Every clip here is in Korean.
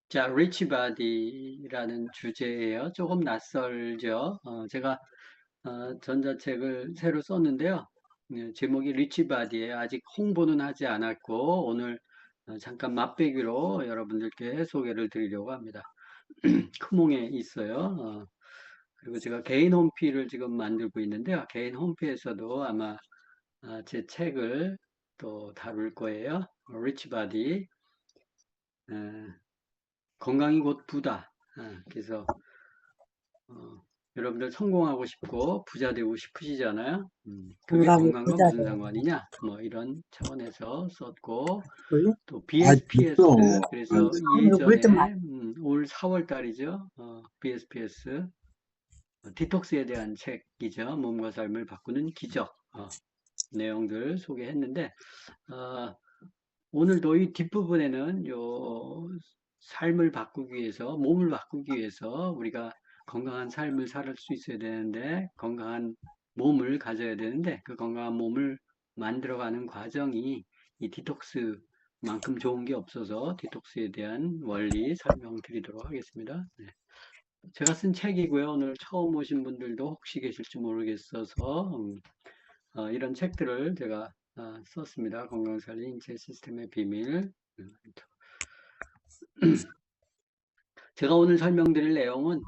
자, 리치바디라는 주제예요. 조금 낯설죠. 제가 전자책을 새로 썼는데요. 제목이 리치바디예요. 아직 홍보는 하지 않았고 오늘 잠깐 맛배기로 여러분들께 소개를 드리려고 합니다. 크몽에 있어요. 그리고 제가 개인 홈피를 지금 만들고 있는데요. 개인 홈피에서도 아마 제 책을 또 다룰 거예요. 리치바디. 건강이 곧 부다. 그래서 여러분들 성공하고 싶고 부자 되고 싶으시잖아요. 그게 건강이 건강과 부자 무슨 되는 상관이냐? 뭐 이런 차원에서 썼고 거요? 또 아, 됐어. BSPS 안 그래서 물좀 많이 예전에 올 4월 달이죠. BSPS 디톡스에 대한 책이죠. 몸과 삶을 바꾸는 기적 내용들 소개했는데 어, 오늘도 이 뒷부분에는 요 삶을 바꾸기 위해서, 몸을 바꾸기 위해서 우리가 건강한 삶을 살 수 있어야 되는데, 건강한 몸을 가져야 되는데, 그 건강한 몸을 만들어가는 과정이 이 디톡스만큼 좋은 게 없어서 디톡스에 대한 원리 설명드리도록 하겠습니다. 네. 제가 쓴 책이고요. 오늘 처음 오신 분들도 혹시 계실지 모르겠어서 이런 책들을 제가 썼습니다. 건강살리 인체 시스템의 비밀. 제가 오늘 설명드릴 내용은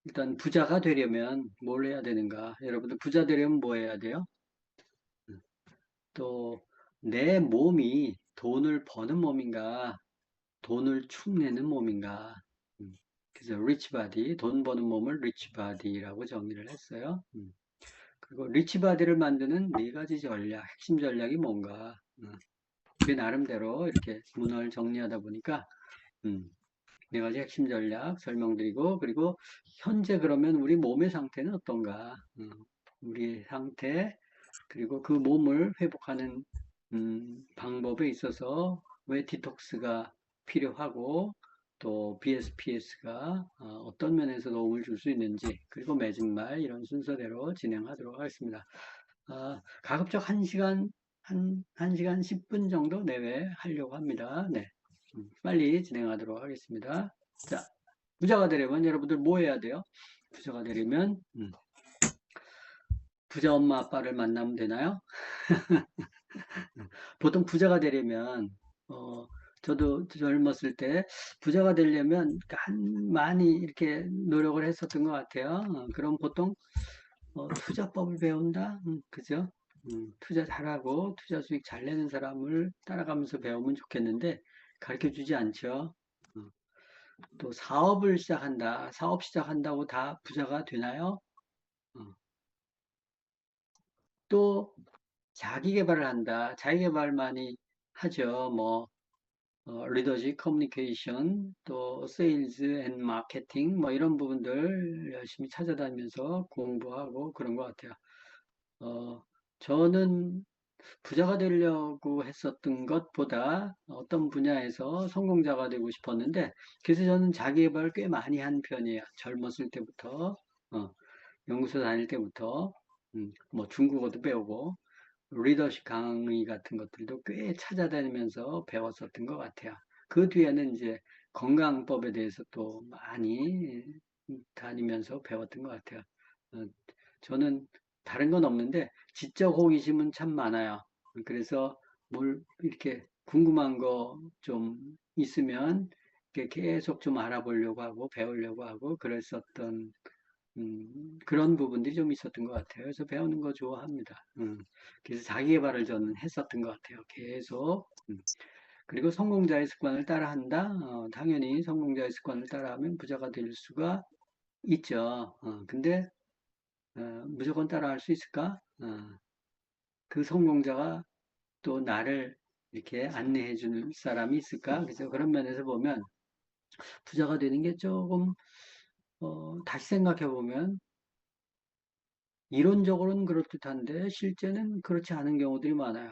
일단 부자가 되려면 뭘 해야 되는가? 여러분들 부자 되려면 뭐 해야 돼요? 또 내 몸이 돈을 버는 몸인가? 돈을 축내는 몸인가? 그래서 rich body, 돈 버는 몸을 rich body라고 정의를 했어요. 그리고 rich body를 만드는 네 가지 전략, 핵심 전략이 뭔가? 그 나름대로 이렇게 문헌을 정리하다 보니까 음, 네 가지 핵심 전략 설명드리고 그리고 현재 그러면 우리 몸의 상태는 어떤가? 우리 상태 그리고 그 몸을 회복하는 방법에 있어서 왜 디톡스가 필요하고 또 BSPS가 어떤 면에서 도움을 줄 수 있는지 그리고 매진말 이런 순서대로 진행하도록 하겠습니다. 가급적 1시간, 1시간 10분 정도 내외 하려고 합니다. 네. 빨리 진행하도록 하겠습니다. 자, 부자가 되려면 여러분들 뭐 해야 돼요? 부자가 되려면, 부자 엄마 아빠를 만나면 되나요? 보통 부자가 되려면, 어, 저도 젊었을 때 부자가 되려면 많이 이렇게 노력을 했었던 것 같아요. 그럼 보통 투자법을 배운다? 그죠? 투자 잘하고 투자 수익 잘 내는 사람을 따라가면서 배우면 좋겠는데 가르쳐 주지 않죠. 어, 또 사업을 시작한다. 사업 시작한다고 다 부자가 되나요? 어, 또 자기 개발을 한다. 자기 개발 많이 하죠. 뭐 리더십, 커뮤니케이션, 또 세일즈 앤 마케팅 뭐 이런 부분들 열심히 찾아다니면서 공부하고 그런 것 같아요. 저는 부자가 되려고 했었던 것보다 어떤 분야에서 성공자가 되고 싶었는데, 그래서 저는 자기 개발을 꽤 많이 한 편이에요. 젊었을 때부터, 연구소 다닐 때부터, 뭐 중국어도 배우고, 리더십 강의 같은 것들도 꽤 찾아다니면서 배웠었던 것 같아요. 그 뒤에는 이제 건강법에 대해서 또 많이 다니면서 배웠던 것 같아요. 어, 저는 다른 건 없는데 지적 호기심은 참 많아요. 그래서 뭘 이렇게 궁금한 거 좀 있으면 이렇게 계속 좀 알아보려고 하고 배우려고 하고 그랬었던 그런 부분들이 좀 있었던 것 같아요. 그래서 배우는 거 좋아합니다. 그래서 자기 개발을 저는 했었던 것 같아요. 계속. 그리고 성공자의 습관을 따라한다. 당연히 성공자의 습관을 따라하면 부자가 될 수가 있죠. 근데 무조건 따라할 수 있을까? 그 성공자가 또 나를 이렇게 안내해 줄 사람이 있을까? 그래서 그런 면에서 보면 부자가 되는 게 조금 다시 생각해 보면 이론적으로는 그럴듯한데 실제는 그렇지 않은 경우들이 많아요.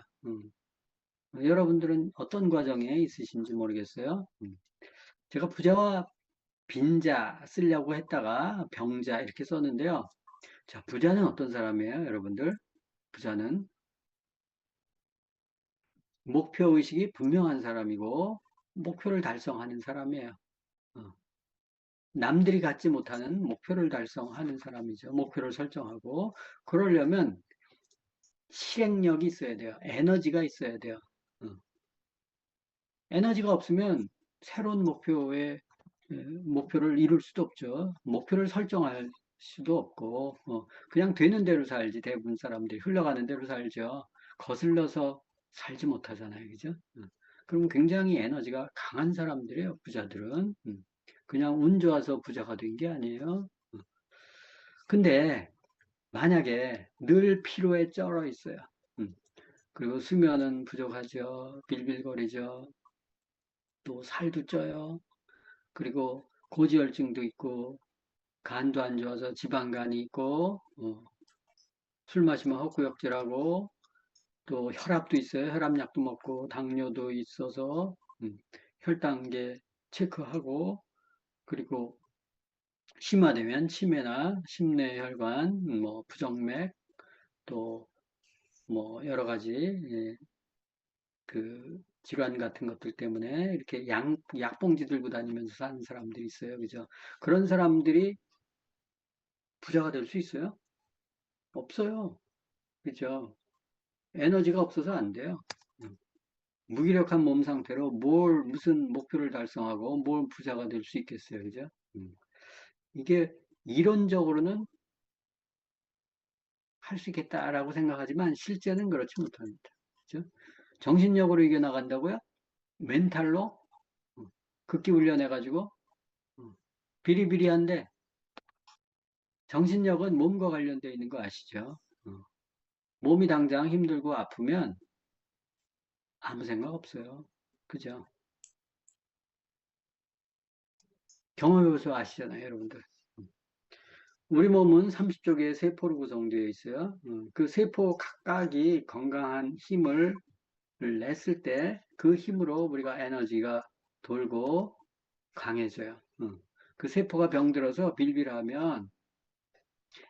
여러분들은 어떤 과정에 있으신지 모르겠어요. 제가 부자와 빈자 쓰려고 했다가 병자 이렇게 썼는데요. 자, 부자는 어떤 사람이에요, 여러분들? 부자는 목표 의식이 분명한 사람이고 목표를 달성하는 사람이에요. 어. 남들이 갖지 못하는 목표를 달성하는 사람이죠. 목표를 설정하고 그러려면 실행력이 있어야 돼요. 에너지가 있어야 돼요. 어. 에너지가 없으면 새로운 목표를 이룰 수도 없죠. 목표를 설정할 수도 없고, 그냥 되는 대로 살지. 대부분 사람들이 흘러가는 대로 살죠. 거슬러서 살지 못하잖아요. 그죠? 그럼 굉장히 에너지가 강한 사람들이에요. 부자들은. 그냥 운 좋아서 부자가 된 게 아니에요. 근데 만약에 늘 피로에 쩔어 있어요. 음, 그리고 수면은 부족하죠. 빌빌거리죠. 또 살도 쪄요. 그리고 고지혈증도 있고 간도 안 좋아서 지방간이 있고 술 마시면 헛구역질하고 또 혈압도 있어요. 혈압약도 먹고 당뇨도 있어서 혈당계 체크하고 그리고 심화되면 치매나 심뇌혈관, 뭐 부정맥 또 뭐 여러 가지 그 질환 같은 것들 때문에 이렇게 약봉지 들고 다니면서 사는 사람들이 있어요. 그죠? 그런 사람들이 부자가 될 수 있어요? 없어요. 그죠? 에너지가 없어서 안 돼요. 음. 무기력한 몸 상태로 무슨 목표를 달성하고 뭘 부자가 될 수 있겠어요. 그죠? 음. 이게 이론적으로는 할 수 있겠다라고 생각하지만 실제는 그렇지 못합니다. 그죠? 정신력으로 이겨나간다고요? 멘탈로? 극기 훈련해가지고? 비리비리한데 정신력은 몸과 관련되어 있는 거 아시죠? 몸이 당장 힘들고 아프면 아무 생각 없어요. 그죠? 경험해보서 아시잖아요, 여러분들. 우리 몸은 30조 개의 세포로 구성되어 있어요. 그 세포 각각이 건강한 힘을 냈을 때 그 힘으로 우리가 에너지가 돌고 강해져요. 그 세포가 병들어서 빌빌하면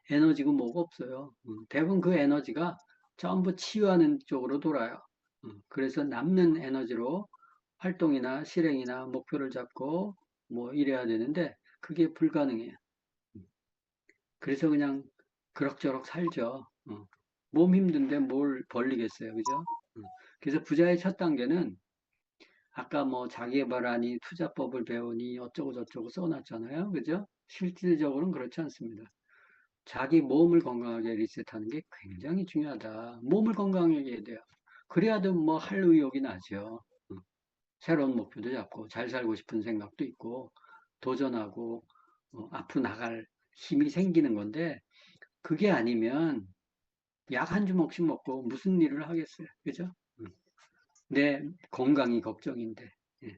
에너지고 뭐가 없어요. 대부분 그 에너지가 전부 치유하는 쪽으로 돌아요. 그래서 남는 에너지로 활동이나 실행이나 목표를 잡고 뭐 이래야 되는데 그게 불가능해요. 그래서 그냥 그럭저럭 살죠. 몸 힘든데 뭘 벌리겠어요. 그죠? 어. 그래서 부자의 첫 단계는 아까 뭐 자기계발하니 투자법을 배우니 어쩌고 저쩌고 써놨잖아요. 그죠? 실질적으로는 그렇지 않습니다. 자기 몸을 건강하게 리셋하는 게 굉장히 중요하다. 몸을 건강하게 해야 돼요. 그래야도 뭐 할 의욕이 나죠. 새로운 목표도 잡고 잘 살고 싶은 생각도 있고 도전하고 앞으로 나갈 힘이 생기는 건데 그게 아니면 약 한 주먹씩 먹고 무슨 일을 하겠어요. 그죠? 내 건강이 걱정인데. 예.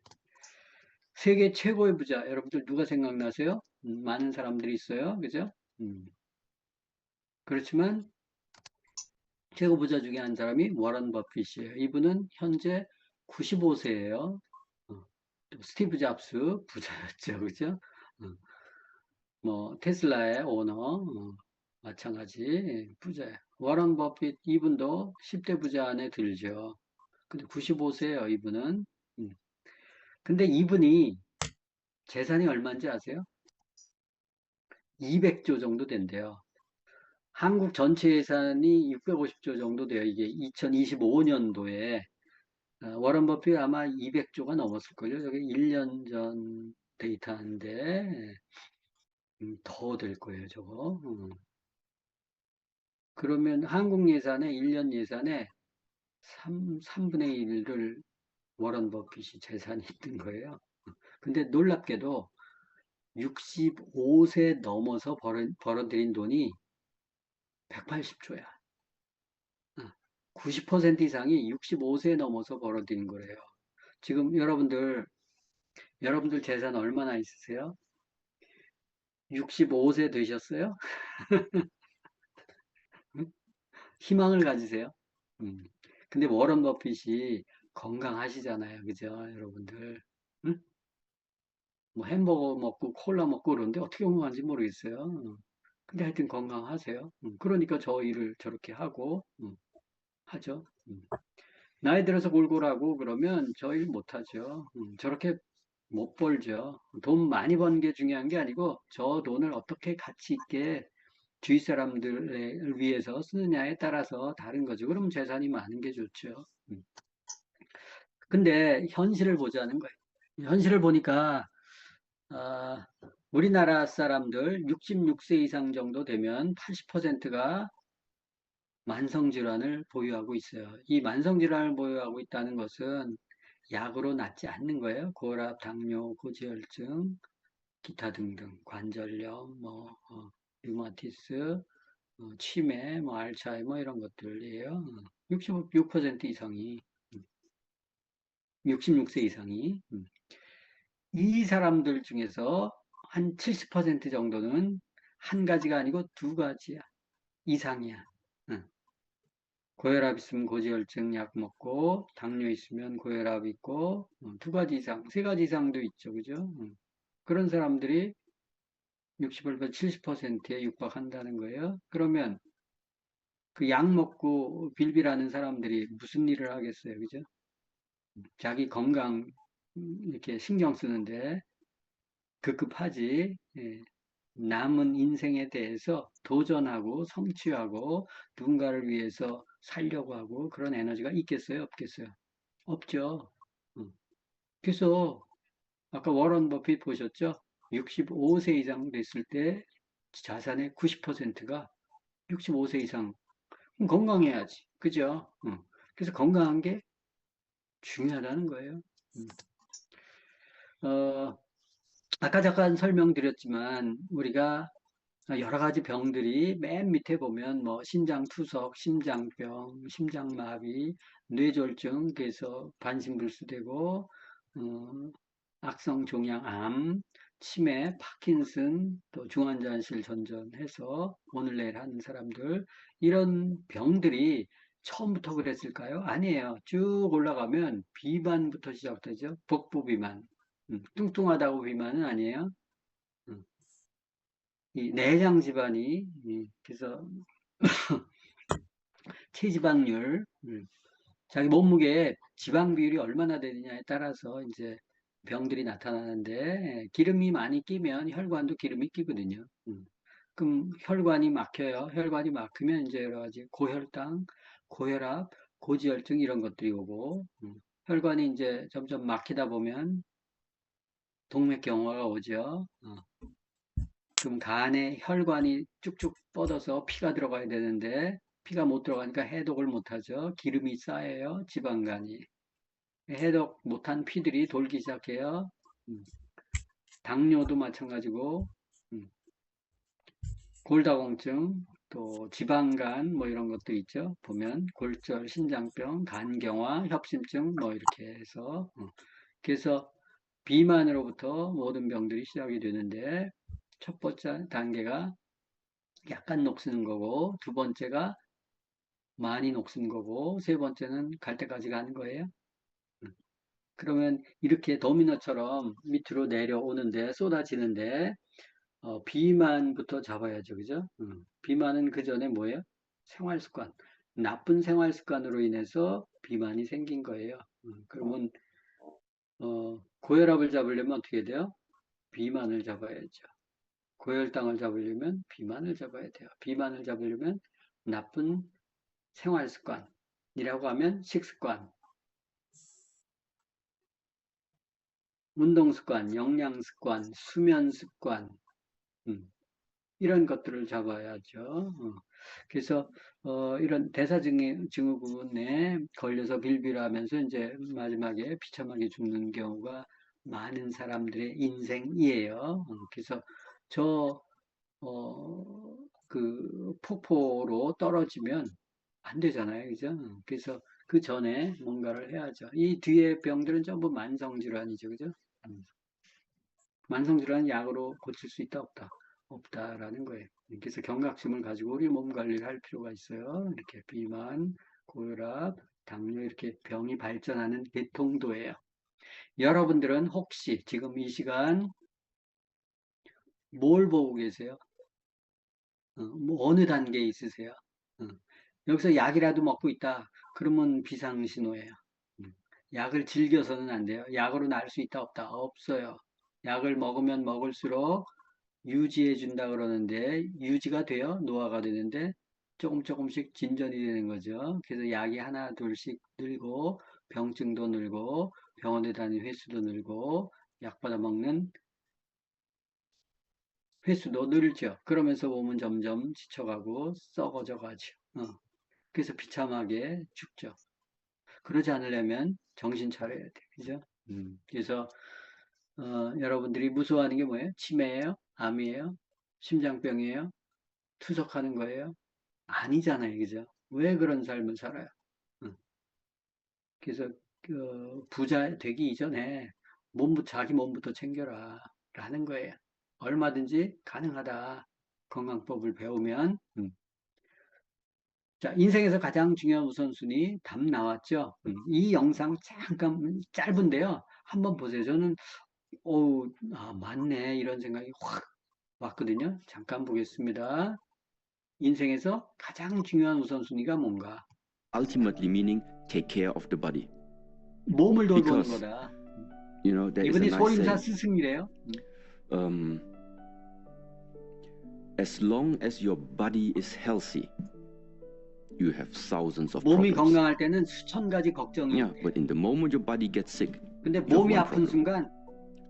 세계 최고의 부자, 여러분들 누가 생각나세요? 많은 사람들이 있어요. 그죠? 음, 그렇지만 최고 부자 중에 한 사람이 워런 버핏이에요. 이분은 현재 95세예요. 스티브 잡스 부자였죠. 그죠? 어, 뭐 테슬라의 오너 마찬가지 부자예요. 워런 버핏 이분도 10대 부자 안에 들죠. 근데 95세예요, 이분은. 음. 근데 이분이 재산이 얼마인지 아세요? 200조 정도 된대요. 한국 전체 예산이 650조 정도 돼요. 이게 2025년도에 워런 버핏 아마 200조가 넘었을걸요. 저게 1년 전 데이터인데 더 될 거예요, 저거. 그러면 한국 예산의 1년 예산의 3분의 1을 워런 버핏이 재산이 있는 거예요. 근데 놀랍게도 65세 넘어서 벌어들인 돈이 180조야. 90% 이상이 65세 넘어서 벌어들인 거래요. 지금 여러분들 재산 얼마나 있으세요? 65세 되셨어요? 희망을 가지세요. 음. 근데 워런 버핏이 건강하시잖아요. 그죠? 여러분들. 응? 뭐 햄버거 먹고 콜라 먹고 그러는데 어떻게 건강한지 모르겠어요. 근데 하여튼 건강하세요. 그러니까 저 일을 저렇게 하고 하죠. 나이 들어서 골골하고 그러면 저 일 못하죠. 저렇게 못 벌죠. 돈 많이 버는 게 중요한 게 아니고 저 돈을 어떻게 가치 있게 주위 사람들을 위해서 쓰느냐에 따라서 다른 거죠. 그럼 재산이 많은 게 좋죠. 근데 현실을 보자는 거예요. 현실을 보니까 아, 우리나라 사람들 66세 이상 정도 되면 80%가 만성질환을 보유하고 있어요. 이 만성질환을 보유하고 있다는 것은 약으로 낫지 않는 거예요. 고혈압, 당뇨, 고지혈증, 기타 등등, 관절염, 류마티스, 치매, 알츠하이머 이런 것들이에요. 66% 이상이, 66세 이상이. 이 사람들 중에서 한 70% 정도는 한 가지가 아니고 두 가지야. 이상이야. 응. 고혈압 있으면 고지혈증 약 먹고, 당뇨 있으면 고혈압 있고, 두 가지 이상, 세 가지 이상도 있죠. 그죠? 그런 사람들이 60에서 70%에 육박한다는 거예요. 그러면 그 약 먹고 빌빌하는 사람들이 무슨 일을 하겠어요. 그죠? 자기 건강 이렇게 신경 쓰는데 급급하지. 예. 남은 인생에 대해서 도전하고 성취하고 누군가를 위해서 살려고 하고 그런 에너지가 있겠어요? 없겠어요? 없죠. 음. 그래서 아까 워런 버핏 보셨죠? 65세 이상 됐을 때 자산의 90%가 65세 이상 건강해야지. 그죠? 그래서 건강한 게 중요하다는 거예요. 음. 어, 아까 잠깐 설명드렸지만 우리가 여러 가지 병들이 맨 밑에 보면 뭐 신장투석, 심장병, 심장마비, 뇌졸중, 그래서 반신불수되고 악성종양암, 치매, 파킨슨, 또 중환자실 전전해서 오늘 내일 하는 사람들 이런 병들이 처음부터 그랬을까요? 아니에요. 쭉 올라가면 비만부터 시작되죠. 복부 비만. 뚱뚱하다고 비만은 아니에요. 음, 이 내장 질환이 그래서 체지방률, 자기 몸무게에 지방 비율이 얼마나 되느냐에 따라서 이제 병들이 나타나는데 기름이 많이 끼면 혈관도 기름이 끼거든요. 그럼 혈관이 막혀요. 혈관이 막히면 이제 여러 가지 고혈당, 고혈압, 고지혈증 이런 것들이 오고 혈관이 이제 점점 막히다 보면 동맥경화가 오죠. 그럼 간에 혈관이 쭉쭉 뻗어서 피가 들어가야 되는데 피가 못 들어가니까 해독을 못하죠. 기름이 쌓여요. 지방간이. 해독 못한 피들이 돌기 시작해요. 음, 당뇨도 마찬가지고 골다공증 또 지방간 뭐 이런 것도 있죠. 보면 골절, 신장병, 간경화, 협심증 뭐 이렇게 해서 그래서 비만으로부터 모든 병들이 시작이 되는데 첫 번째 단계가 약간 녹슬는 거고 두 번째가 많이 녹슨 거고 세 번째는 갈 때까지 가는 거예요. 그러면 이렇게 도미노처럼 밑으로 내려오는데 쏟아지는데 비만부터 잡아야죠, 그죠? 비만은 그 전에 뭐예요? 생활 습관. 나쁜 생활 습관으로 인해서 비만이 생긴 거예요. 그러면 고혈압을 잡으려면 어떻게 돼요? 비만을 잡아야죠. 고혈당을 잡으려면 비만을 잡아야 돼요. 비만을 잡으려면 나쁜 생활 습관이라고 하면 식습관, 운동 습관, 영양 습관, 수면 습관, 음, 이런 것들을 잡아야죠. 그래서 이런 대사증후군에 걸려서 빌빌하면서 이제 마지막에 비참하게 죽는 경우가 많은 사람들의 인생이에요. 그래서 저 그 폭포로 떨어지면 안 되잖아요. 그죠? 그래서 그 전에 뭔가를 해야죠. 이 뒤에 병들은 전부 만성질환이죠. 그죠? 음. 만성질환은 약으로 고칠 수 있다, 없다? 없다라는 거예요. 그래서 경각심을 가지고 우리 몸 관리를 할 필요가 있어요. 이렇게 비만, 고혈압, 당뇨 이렇게 병이 발전하는 계통도예요. 여러분들은 혹시 지금 이 시간 뭘 보고 계세요? 뭐 어느 단계에 있으세요? 어, 여기서 약이라도 먹고 있다. 그러면 비상신호예요. 약을 즐겨서는 안 돼요. 약으로 나을 수 있다 없다 없어요. 약을 먹으면 먹을수록 유지해 준다 그러는데 유지가 돼요. 노화가 되는데 조금씩 진전이 되는 거죠. 그래서 약이 하나 둘씩 늘고 병증도 늘고 병원에 다니는 횟수도 늘고 약 받아 먹는 횟수도 늘죠. 그러면서 몸은 점점 지쳐가고 썩어져 가죠. 그래서 비참하게 죽죠. 그러지 않으려면 정신 차려야 돼. 그죠? 그래서 여러분들이 무서워하는 게 뭐예요? 치매예요? 암이에요? 심장병이에요? 투석하는 거예요? 아니잖아요. 그죠? 왜 그런 삶을 살아요? 응. 그래서 부자 되기 이전에 자기 몸부터 챙겨라 라는 거예요. 얼마든지 가능하다. 건강법을 배우면. 자, 인생에서 가장 중요한 우선순위 답 나왔죠? 이 영상 잠깐 짧은데요. 한번 보세요. 저는 맞네 이런 생각이 확 왔거든요. 잠깐 보겠습니다. 인생에서 가장 중요한 우선순위가 뭔가? Ultimately meaning take care of the body. 몸을 돌보는 Because, 거다. there is a 이분이 nice 소림사 saying. 스승이래요. Um, as long as your body is healthy, you have thousands of 몸이 problems. 건강할 때는 수천 가지 걱정이 Yeah, 있대. but in the moment your body gets sick, 근데 you have 몸이 one 아픈 problem. 순간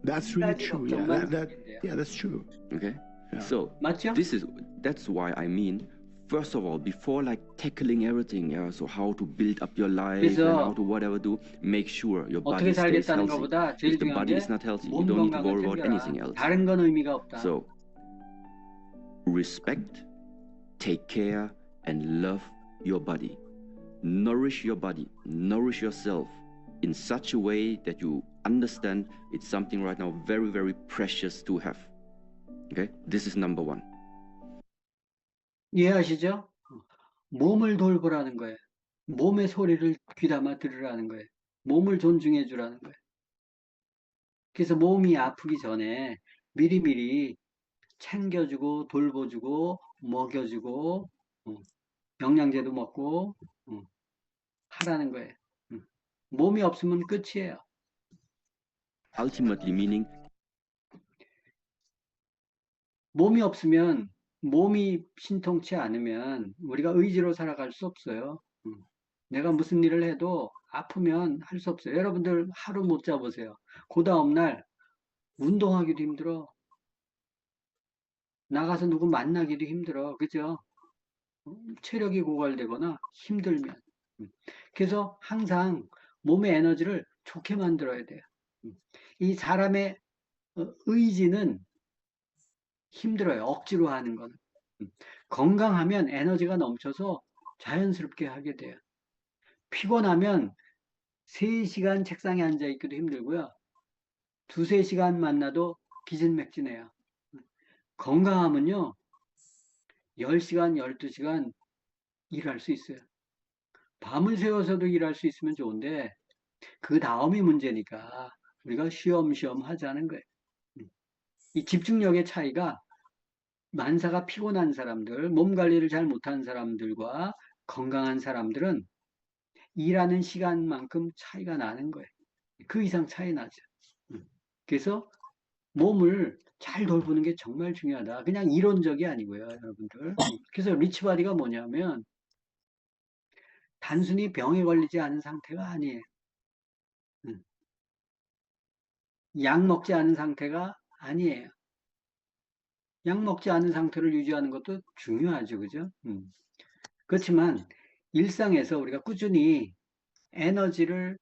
That's 한 really 가지 true. Yeah, 걱정만 생긴대요. that's true. Okay? Yeah. So 맞죠? that's why I mean, first of all, before like tackling everything, so how to build up your life and how 그래서 to whatever do, make sure your 어떻게 body stays 살겠다는 healthy. 것보다 제일 If the 중요한 body 게 is not healthy, you 몸 don't need to 건강을 worry about 챙겨라. anything else. 다른 건 의미가 없다. So respect, take care, and love your body. Nourish your body, nourish yourself in such a way that you understand it's something right now very, very precious to have. Okay? This is number one. 이해하시죠? 몸을 돌보라는 거예요. 몸의 소리를 귀담아 들으라는 거예요. 몸을 존중해 주라는 거예요. 그래서 몸이 아프기 전에 미리미리 챙겨주고 돌보주고 먹여주고 영양제도 먹고 하라는 거예요. 몸이 없으면 끝이에요. Ultimately meaning 몸이 없으면 몸이 신통치 않으면 우리가 의지로 살아갈 수 없어요. 내가 무슨 일을 해도 아프면 할 수 없어요. 여러분들 하루 못 자보세요. 그 다음날 운동하기도 힘들어. 나가서 누구 만나기도 힘들어. 그죠? 체력이 고갈되거나 힘들면. 그래서 항상 몸의 에너지를 좋게 만들어야 돼요. 이 사람의 의지는 힘들어요. 억지로 하는 건. 건강하면 에너지가 넘쳐서 자연스럽게 하게 돼요. 피곤하면 3시간 책상에 앉아 있기도 힘들고요. 2~3시간 만나도 기진맥진해요. 건강하면요. 10시간, 12시간 일할 수 있어요. 밤을 새워서도 일할 수 있으면 좋은데 그 다음이 문제니까 우리가 쉬엄쉬엄 하자는 거예요. 이 집중력의 차이가 만사가 피곤한 사람들, 몸 관리를 잘 못하는 사람들과 건강한 사람들은 일하는 시간만큼 차이가 나는 거예요. 그 이상 차이 나죠. 그래서 몸을 잘 돌보는 게 정말 중요하다. 그냥 이론적이 아니고요, 여러분들. 그래서 리치바디가 뭐냐면 단순히 병에 걸리지 않은 상태가 아니에요. 약 먹지 않은 상태가 아니에요. 약 먹지 않은 상태를 유지하는 것도 중요하죠, 그죠? 그렇지만 일상에서 우리가 꾸준히 에너지를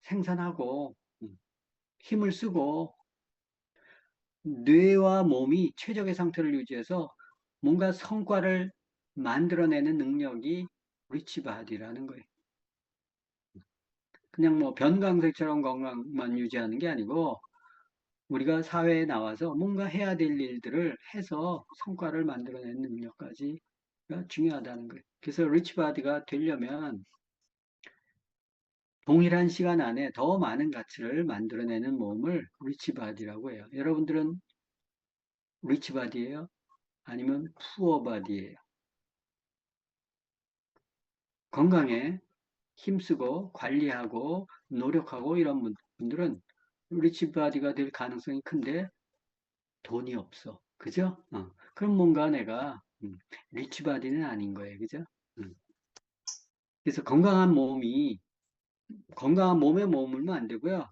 생산하고 힘을 쓰고 뇌와 몸이 최적의 상태를 유지해서 뭔가 성과를 만들어내는 능력이 리치바디라는 거예요. 그냥 뭐 변강색처럼 건강만 유지하는 게 아니고 우리가 사회에 나와서 뭔가 해야 될 일들을 해서 성과를 만들어내는 능력까지가 중요하다는 거예요. 그래서 리치바디가 되려면 동일한 시간 안에 더 많은 가치를 만들어내는 몸을 리치바디라고 해요. 여러분들은 리치바디예요? 아니면 푸어바디예요? 건강해. 힘쓰고 관리하고 노력하고 이런 분들은 리치바디가 될 가능성이 큰데 돈이 없어. 그죠? 그럼 뭔가 내가 리치바디는 아닌 거예요. 그죠? 음. 그래서 건강한 몸에 머물면 안 되고요.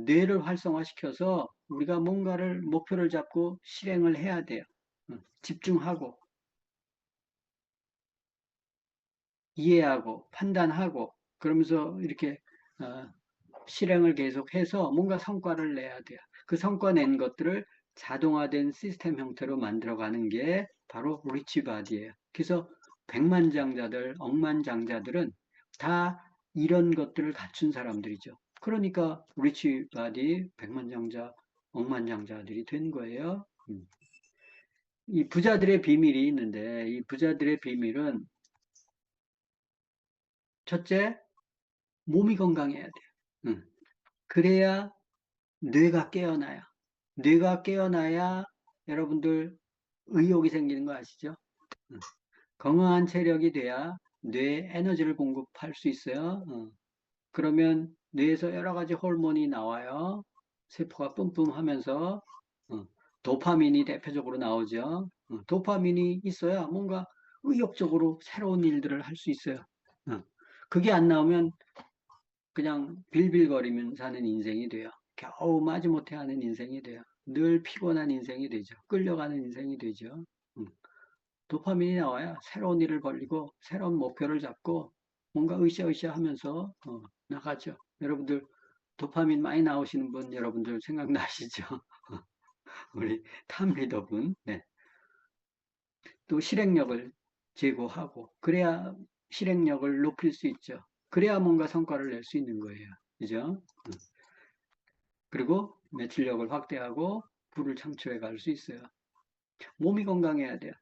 뇌를 활성화시켜서 우리가 뭔가를 목표를 잡고 실행을 해야 돼요. 집중하고 이해하고 판단하고 그러면서 이렇게 어, 실행을 계속해서 뭔가 성과를 내야 돼요. 그 성과 낸 것들을 자동화된 시스템 형태로 만들어가는 게 바로 리치바디예요. 그래서 백만장자들, 억만장자들은 다 이런 것들을 갖춘 사람들이죠. 그러니까 리치바디, 백만장자, 억만장자들이 된 거예요. 이 부자들의 비밀이 있는데 이 부자들의 비밀은 첫째, 몸이 건강해야 돼요. 그래야 뇌가 깨어나요. 뇌가 깨어나야 여러분들 의욕이 생기는 거 아시죠? 건강한 체력이 돼야 뇌에 에너지를 공급할 수 있어요. 그러면 뇌에서 여러 가지 호르몬이 나와요. 세포가 뿜뿜하면서 도파민이 대표적으로 나오죠. 도파민이 있어야 뭔가 의욕적으로 새로운 일들을 할 수 있어요. 그게 안 나오면 그냥 빌빌거리면 사는 인생이 돼요. 겨우 마지못해 하는 인생이 돼요. 늘 피곤한 인생이 되죠. 끌려가는 인생이 되죠. 음. 도파민이 나와야 새로운 일을 벌리고 새로운 목표를 잡고 뭔가 으쌰으쌰 하면서 나가죠. 여러분들 도파민 많이 나오시는 분 여러분들 생각나시죠? 우리 탐 리더분. 네. 또 실행력을 제고하고 그래야 실행력을 높일 수 있죠. 그래야 뭔가 성과를 낼 수 있는 거예요. 그죠? 그리고 매출력을 확대하고 부를 창출해 갈 수 있어요. 몸이 건강해야 돼요.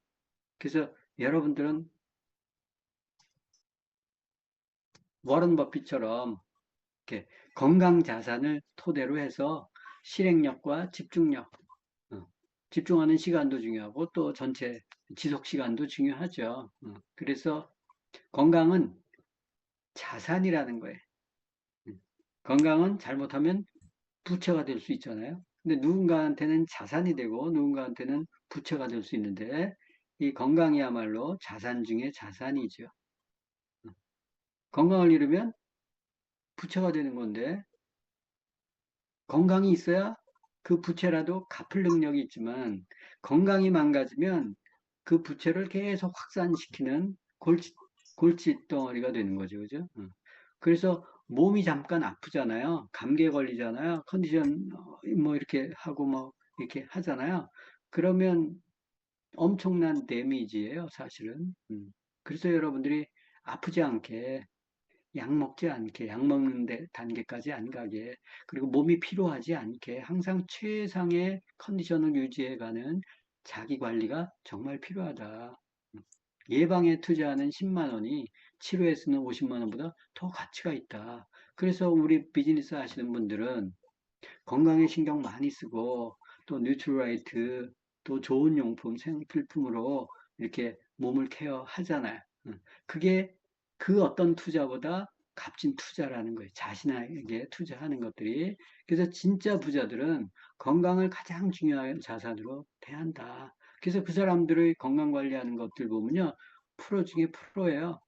그래서 여러분들은 워런 버핏처럼 이렇게 건강 자산을 토대로 해서 실행력과 집중력, 집중하는 시간도 중요하고 또 전체 지속 시간도 중요하죠. 그래서 건강은 자산이라는 거예요. 건강은 잘못하면 부채가 될 수 있잖아요. 근데 누군가한테는 자산이 되고 누군가한테는 부채가 될 수 있는데 이 건강이야말로 자산 중에 자산이죠. 건강을 잃으면 부채가 되는 건데 건강이 있어야 그 부채라도 갚을 능력이 있지만 건강이 망가지면 그 부채를 계속 확산시키는 골칫덩어리가 되는 거죠. 그죠? 그래서 몸이 잠깐 아프잖아요. 감기에 걸리잖아요. 컨디션 뭐 이렇게 하고 뭐 이렇게 하잖아요. 그러면 엄청난 데미지예요, 사실은. 그래서 여러분들이 아프지 않게 약 먹지 않게, 약 먹는 단계까지 안 가게, 그리고 몸이 피로하지 않게 항상 최상의 컨디션을 유지해가는 자기 관리가 정말 필요하다. 예방에 투자하는 10만 원이 치료에 쓰는 50만 원보다 더 가치가 있다. 그래서 우리 비즈니스 하시는 분들은 건강에 신경 많이 쓰고 또 뉴트라이트 또 좋은 용품, 생필품으로 이렇게 몸을 케어하잖아요. 그게 그 어떤 투자보다 값진 투자라는 거예요. 자신에게 투자하는 것들이. 그래서 진짜 부자들은 건강을 가장 중요한 자산으로 대한다. 그래서 그 사람들의 건강 관리하는 것들 보면요. 프로 중에 프로예요.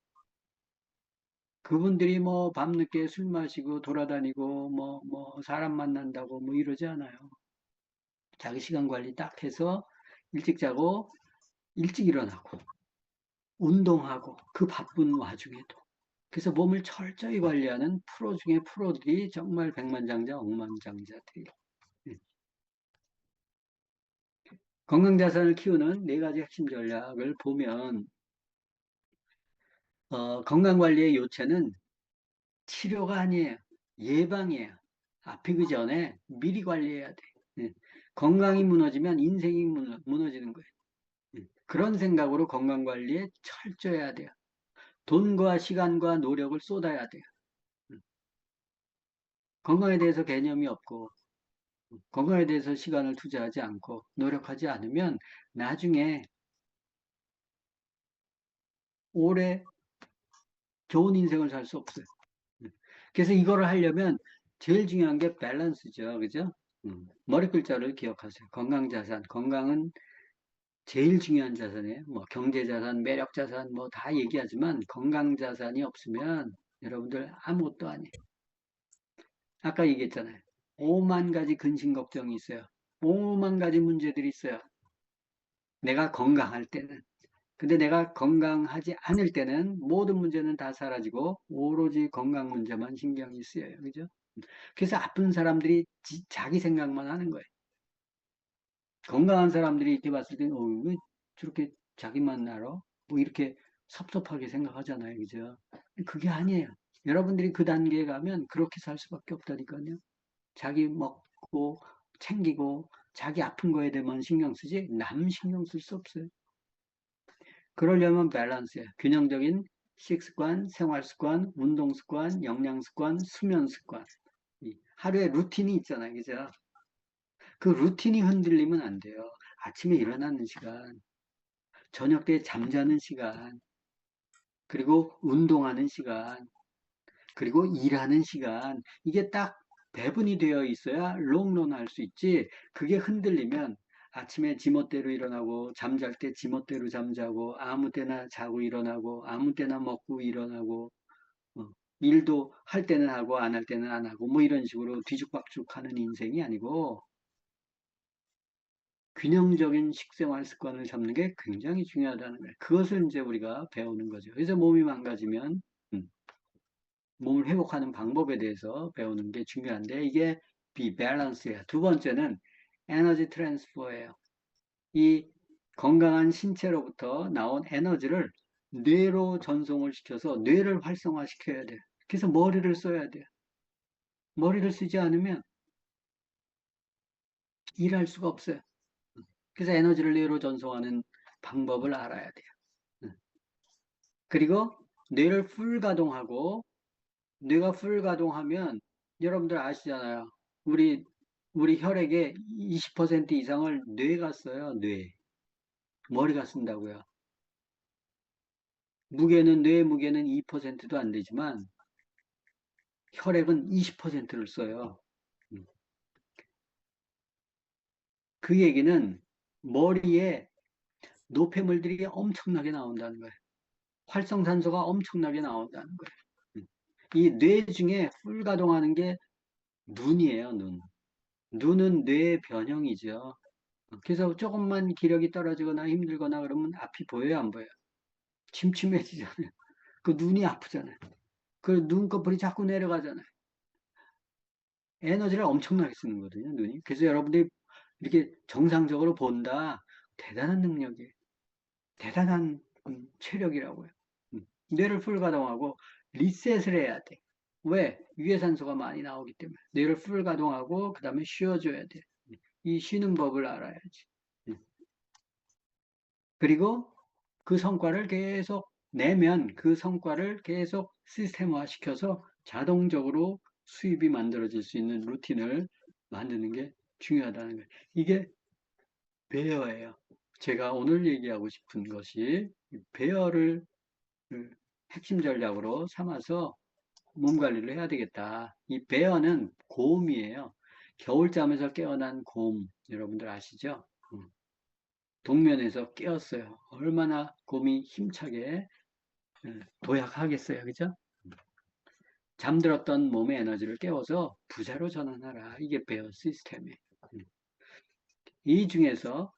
그분들이 뭐 밤늦게 술 마시고 돌아다니고 뭐 사람 만난다고 뭐 이러지 않아요. 자기 시간 관리 딱 해서 일찍 자고 일찍 일어나고 운동하고 그 바쁜 와중에도 그래서 몸을 철저히 관리하는 프로 중에 프로들이 정말 백만장자, 억만장자들이에요. 예. 건강자산을 키우는 네 가지 핵심 전략을 보면 건강관리의 요체는 치료가 아니에요. 예방이에요. 아프기 전에 미리 관리해야 돼. 예. 건강이 무너지면 인생이 무너지는 거예요. 예. 그런 생각으로 건강관리에 철저해야 돼요. 돈과 시간과 노력을 쏟아야 돼요. 건강에 대해서 개념이 없고 건강에 대해서 시간을 투자하지 않고 노력하지 않으면 나중에 오래 좋은 인생을 살 수 없어요. 그래서 이거를 하려면 제일 중요한 게 밸런스죠. 그죠? 머리 글자를 기억하세요. 건강 자산. 건강은 제일 중요한 자산이에요. 뭐 경제 자산, 매력 자산 뭐 다 얘기하지만 건강 자산이 없으면 여러분들 아무것도 아니에요. 아까 얘기했잖아요. 5만 가지 근심 걱정이 있어요. 5만 가지 문제들이 있어요. 내가 건강할 때는. 근데 내가 건강하지 않을 때는 모든 문제는 다 사라지고 오로지 건강 문제만 신경이 쓰여요. 그죠? 그래서 아픈 사람들이 자기 생각만 하는 거예요. 건강한 사람들이 이렇게 봤을 때는 왜 저렇게 자기만 알아? 뭐 이렇게 섭섭하게 생각하잖아요. 그죠? 그게 아니에요. 여러분들이 그 단계에 가면 그렇게 살 수밖에 없다니까요. 자기 먹고 챙기고 자기 아픈 거에 대해만 신경 쓰지 남 신경 쓸 수 없어요. 그러려면 밸런스예요. 균형적인 식습관, 생활습관, 운동습관, 영양습관, 수면습관. 하루에 루틴이 있잖아요. 그죠? 그 루틴이 흔들리면 안 돼요. 아침에 일어나는 시간, 저녁 때 잠자는 시간, 그리고 운동하는 시간, 그리고 일하는 시간. 이게 딱 배분이 되어 있어야 롱런 할 수 있지. 그게 흔들리면 아침에 지멋대로 일어나고 잠잘 때 지멋대로 잠자고 아무 때나 자고 일어나고 아무 때나 먹고 일어나고 어, 일도 할 때는 하고 안 할 때는 안 하고 뭐 이런 식으로 뒤죽박죽 하는 인생이 아니고 균형적인 식생활 습관을 잡는 게 굉장히 중요하다는 거예요. 그것을 이제 우리가 배우는 거죠. 그래서 몸이 망가지면 음, 몸을 회복하는 방법에 대해서 배우는 게 중요한데 이게 비밸런스예요. 두 번째는 에너지 트랜스퍼예요. 이 건강한 신체로부터 나온 에너지를 뇌로 전송을 시켜서 뇌를 활성화시켜야 돼요. 그래서 머리를 써야 돼요. 머리를 쓰지 않으면 일할 수가 없어요. 그래서 에너지를 뇌로 전송하는 방법을 알아야 돼요. 그리고 뇌를 풀 가동하고 뇌가 풀 가동하면 여러분들 아시잖아요. 우리 우리 혈액의 20% 이상을 뇌가 써요. 뇌. 머리가 쓴다고요. 무게는 뇌 무게는 2%도 안 되지만 혈액은 20%를 써요. 그 얘기는 머리에 노폐물들이 엄청나게 나온다는 거예요. 활성산소가 엄청나게 나온다는 거예요. 이 뇌 중에 풀 가동하는 게 눈이에요, 눈. 눈은 뇌의 변형이죠. 그래서 조금만 기력이 떨어지거나 힘들거나 그러면 앞이 보여요, 안 보여요? 침침해지잖아요. 그 눈이 아프잖아요. 그 눈꺼풀이 자꾸 내려가잖아요. 에너지를 엄청나게 쓰는 거거든요, 눈이. 그래서 여러분들이 이렇게 정상적으로 본다. 대단한 능력이에요. 대단한 체력이라고요. 뇌를 풀가동하고 리셋을 해야 돼. 왜? 유해산소가 많이 나오기 때문에. 뇌를 풀가동하고 그 다음에 쉬어줘야 돼. 이 쉬는 법을 알아야지. 그리고 그 성과를 계속 내면 그 성과를 계속 시스템화 시켜서 자동적으로 수입이 만들어질 수 있는 루틴을 만드는 게 중요하다는 거예요. 이게 배어예요. 제가 오늘 얘기하고 싶은 것이 배어를 핵심 전략으로 삼아서 몸 관리를 해야 되겠다. 이 배어는 고음이에요. 겨울잠에서 깨어난 고음, 여러분들 아시죠? 동면에서 깨었어요. 얼마나 곰이 힘차게 도약하겠어요. 그죠? 잠들었던 몸의 에너지를 깨워서 부자로 전환하라. 이게 베어 시스템이에요. 이 중에서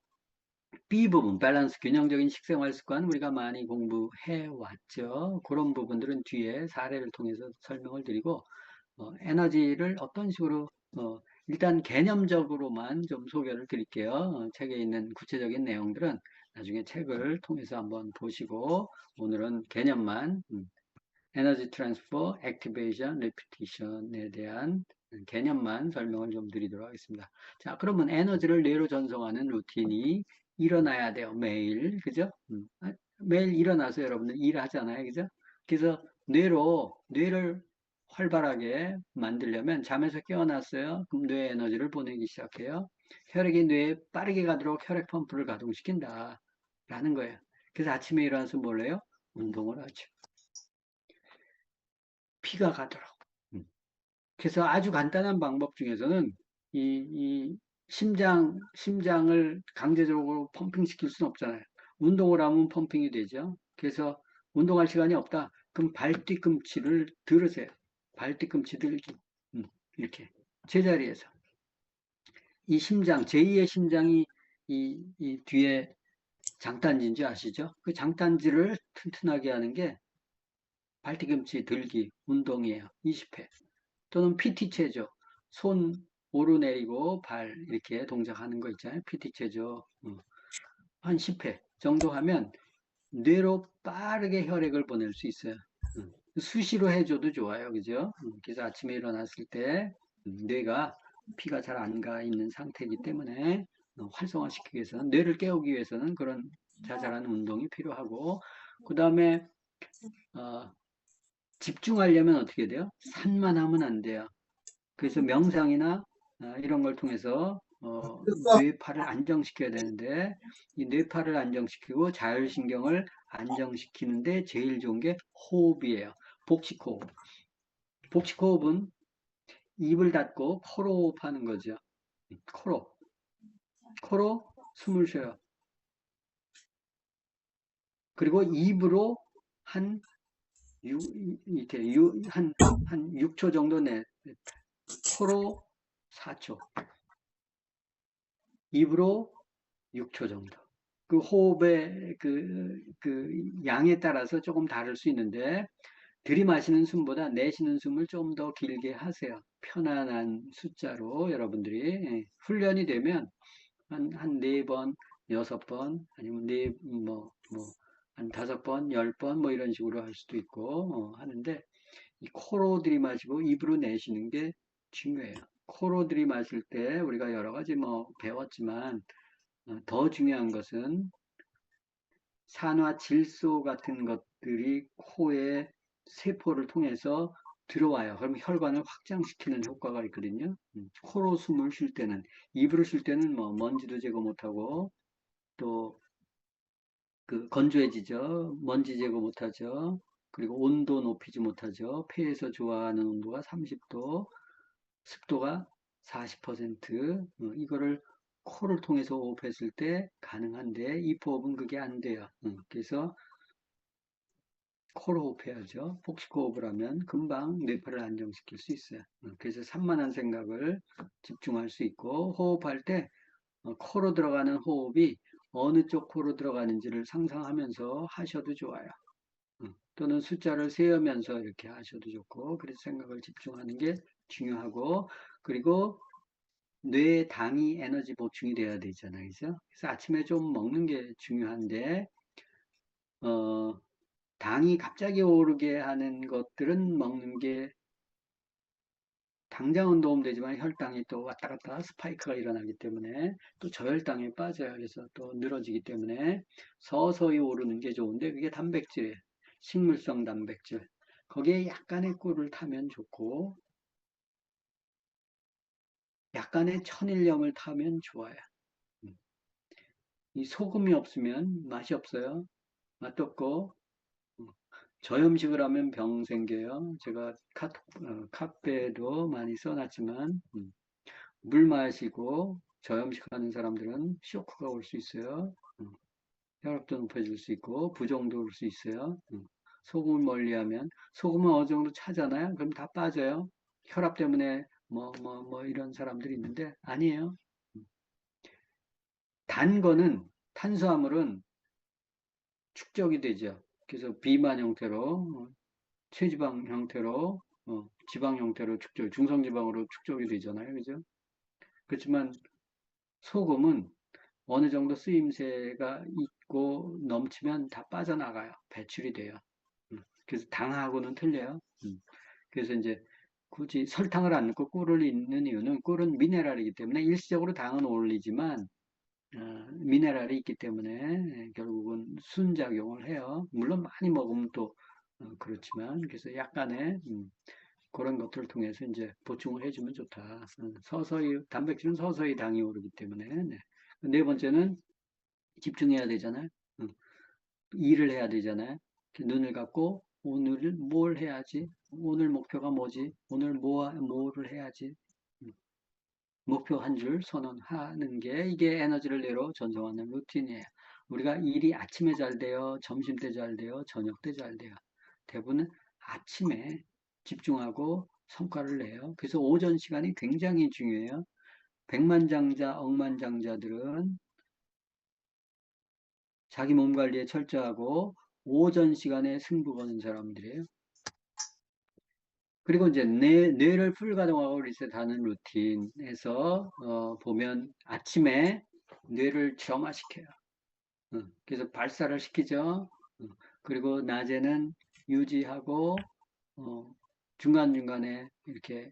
B 부분, 밸런스, 균형적인 식생활 습관 우리가 많이 공부해 왔죠. 그런 부분들은 뒤에 사례를 통해서 설명을 드리고 에너지를 어떤 식으로 일단 개념적으로만 좀 소개를 드릴게요. 책에 있는 구체적인 내용들은 나중에 책을 통해서 한번 보시고 오늘은 개념만 에너지 트랜스퍼, 액티베이션, 레피티션에 대한 개념만 설명을 좀 드리도록 하겠습니다. 자, 그러면 에너지를 뇌로 전송하는 루틴이 일어나야 돼요. 매일. 그죠? 매일 일어나서 여러분들 일하잖아요. 그죠? 그래서 뇌를 활발하게 만들려면 잠에서 깨어났어요. 그럼 뇌에 에너지를 보내기 시작해요. 혈액이 뇌에 빠르게 가도록 혈액 펌프를 가동시킨다. 라는 거예요. 그래서 아침에 일어나서 뭘 해요? 운동을 하죠. 피가 가더라고. 음. 그래서 아주 간단한 방법 중에서는 이 심장을 강제적으로 펌핑 시킬 수는 없잖아요. 운동을 하면 펌핑이 되죠. 그래서 운동할 시간이 없다. 그럼 발 뒤꿈치를 들으세요. 발 뒤꿈치 들기. 이렇게. 제자리에서. 이 심장, 제2의 심장이 이 뒤에 장단지인지 아시죠? 그 장단지를 튼튼하게 하는 게 발뒤꿈치 들기 운동이에요. 20회. 또는 PT체죠. 손 오르내리고 발 이렇게 동작하는 거 있잖아요. PT체죠. 한 10회 정도 하면 뇌로 빠르게 혈액을 보낼 수 있어요. 수시로 해줘도 좋아요. 그죠? 그래서 아침에 일어났을 때 뇌가 피가 잘 안 가 있는 상태이기 때문에 활성화시키기 위해서는 뇌를 깨우기 위해서는 그런 자잘한 운동이 필요하고 그 다음에 집중하려면 어떻게 돼요? 산만하면 안 돼요. 그래서 명상이나 이런 걸 통해서 뇌파를 안정시켜야 되는데 이 뇌파를 안정시키고 자율신경을 안정시키는데 제일 좋은 게 호흡이에요. 복식호흡. 복식호흡은 입을 닫고 코로 호흡하는 거죠. 코로 숨을 쉬어요. 그리고 입으로 한 이렇게 한 6초 정도 코로 4초, 입으로 6초 정도. 그 호흡의 그 양에 따라서 조금 다를 수 있는데 들이마시는 숨보다 내쉬는 숨을 좀 더 길게 하세요. 편안한 숫자로 여러분들이 훈련이 되면 한 4번, 6번, 아니면 한 5번, 10번 뭐 이런 식으로 할 수도 있고 하는데 이 코로 들이마시고 입으로 내쉬는 게 중요해요. 코로 들이마실 때 우리가 여러 가지 뭐 배웠지만 더 중요한 것은 산화질소 같은 것들이 코의 세포를 통해서 들어와요. 그럼 혈관을 확장시키는 효과가 있거든요. 코로 숨을 쉴 때는, 입으로 쉴 때는 뭐 먼지도 제거 못하고 또 그 건조해지죠. 먼지 제거 못하죠. 그리고 온도 높이지 못하죠. 폐에서 좋아하는 온도가 30도, 습도가 40%, 이거를 코를 통해서 호흡했을 때 가능한데 입호흡은 그게 안 돼요. 그래서 코로 호흡해야죠. 복식호흡을 하면 금방 뇌파를 안정시킬 수 있어요. 그래서 산만한 생각을 집중할 수 있고 호흡할 때 코로 들어가는 호흡이 어느 쪽 코로 들어가는지를 상상하면서 하셔도 좋아요. 또는 숫자를 세으면서 이렇게 하셔도 좋고 그래서 생각을 집중하는 게 중요하고 그리고 뇌에 당이 에너지 보충이 돼야 되잖아요. 그죠? 그래서 아침에 좀 먹는 게 중요한데 어, 당이 갑자기 오르게 하는 것들은 먹는 게 당장은 도움되지만 혈당이 또 왔다 갔다 스파이크가 일어나기 때문에 또 저혈당에 빠져요. 그래서 또 늘어지기 때문에 서서히 오르는 게 좋은데 그게 단백질이에요. 식물성 단백질. 거기에 약간의 꿀을 타면 좋고 약간의 천일염을 타면 좋아요. 이 소금이 없으면 맛이 없어요. 맛도 없고 저염식을 하면 병 생겨요. 제가 카페에도 많이 써놨지만 물 마시고 저염식하는 사람들은 쇼크가 올 수 있어요. 혈압도 높아질 수 있고 부종도 올 수 있어요. 소금을 멀리하면 소금은 어느 정도 차잖아요. 그럼 다 빠져요. 혈압 때문에 뭐 이런 사람들이 있는데 아니에요. 단 거는 탄수화물은 축적이 되죠. 그래서 비만 형태로 체지방 형태로 지방 형태로 중성지방으로 축적이 되잖아요. 그죠? 그렇지만 소금은 어느 정도 쓰임새가 있고 넘치면 다 빠져나가요. 배출이 돼요. 그래서 당하고는 틀려요. 그래서 이제 굳이 설탕을 안 넣고 꿀을 넣는 이유는 꿀은 미네랄이기 때문에 일시적으로 당은 올리지만 미네랄이 있기 때문에 결국은 순작용을 해요. 물론 많이 먹으면 또 그렇지만 그래서 약간의 그런 것들을 통해서 이제 보충을 해주면 좋다. 서서히 단백질은 서서히 당이 오르기 때문에 네. 네 번째는 집중해야 되잖아요. 일을 해야 되잖아요. 눈을 감고 오늘 뭘 해야지? 오늘 목표가 뭐지? 오늘 뭐를 해야지? 음, 목표 한 줄 선언하는 게 이게 에너지를 내로 전송하는 루틴이에요. 우리가 일이 아침에 잘 돼요, 점심 때 잘 돼요, 저녁 때 잘 돼요. 대부분 아침에 집중하고 성과를 내요. 그래서 오전 시간이 굉장히 중요해요. 백만장자, 억만장자들은 자기 몸 관리에 철저하고 오전 시간에 승부 거는 사람들이에요. 그리고 이제 뇌를 풀가동하고 리셋하는 루틴에서 보면 아침에 뇌를 정화시켜요. 그래서 발사를 시키죠. 그리고 낮에는 유지하고 어, 중간중간에 이렇게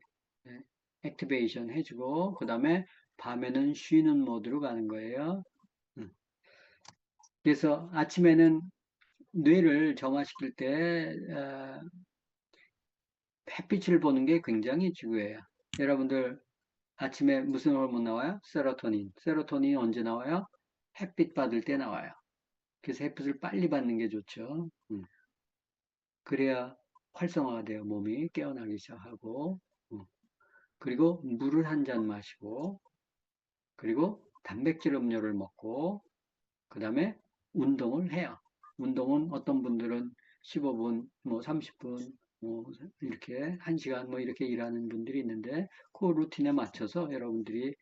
액티베이션 해주고 그 다음에 밤에는 쉬는 모드로 가는 거예요. 음. 그래서 아침에는 뇌를 정화시킬 때 햇빛을 보는 게 굉장히 중요해요. 여러분들 아침에 무슨 호르몬 나와요? 세로토닌. 세로토닌 언제 나와요? 햇빛 받을 때 나와요. 그래서 햇빛을 빨리 받는 게 좋죠. 그래야 활성화가 돼요. 몸이 깨어나기 시작하고. 그리고 물을 한 잔 마시고, 그리고 단백질 음료를 먹고, 그 다음에 운동을 해요. 운동은 어떤 분들은 15분, 뭐 30분, 뭐 이렇게 1시간 뭐 이렇게 일하는 분들이 있는데 그 루틴에 맞춰서 여러분들이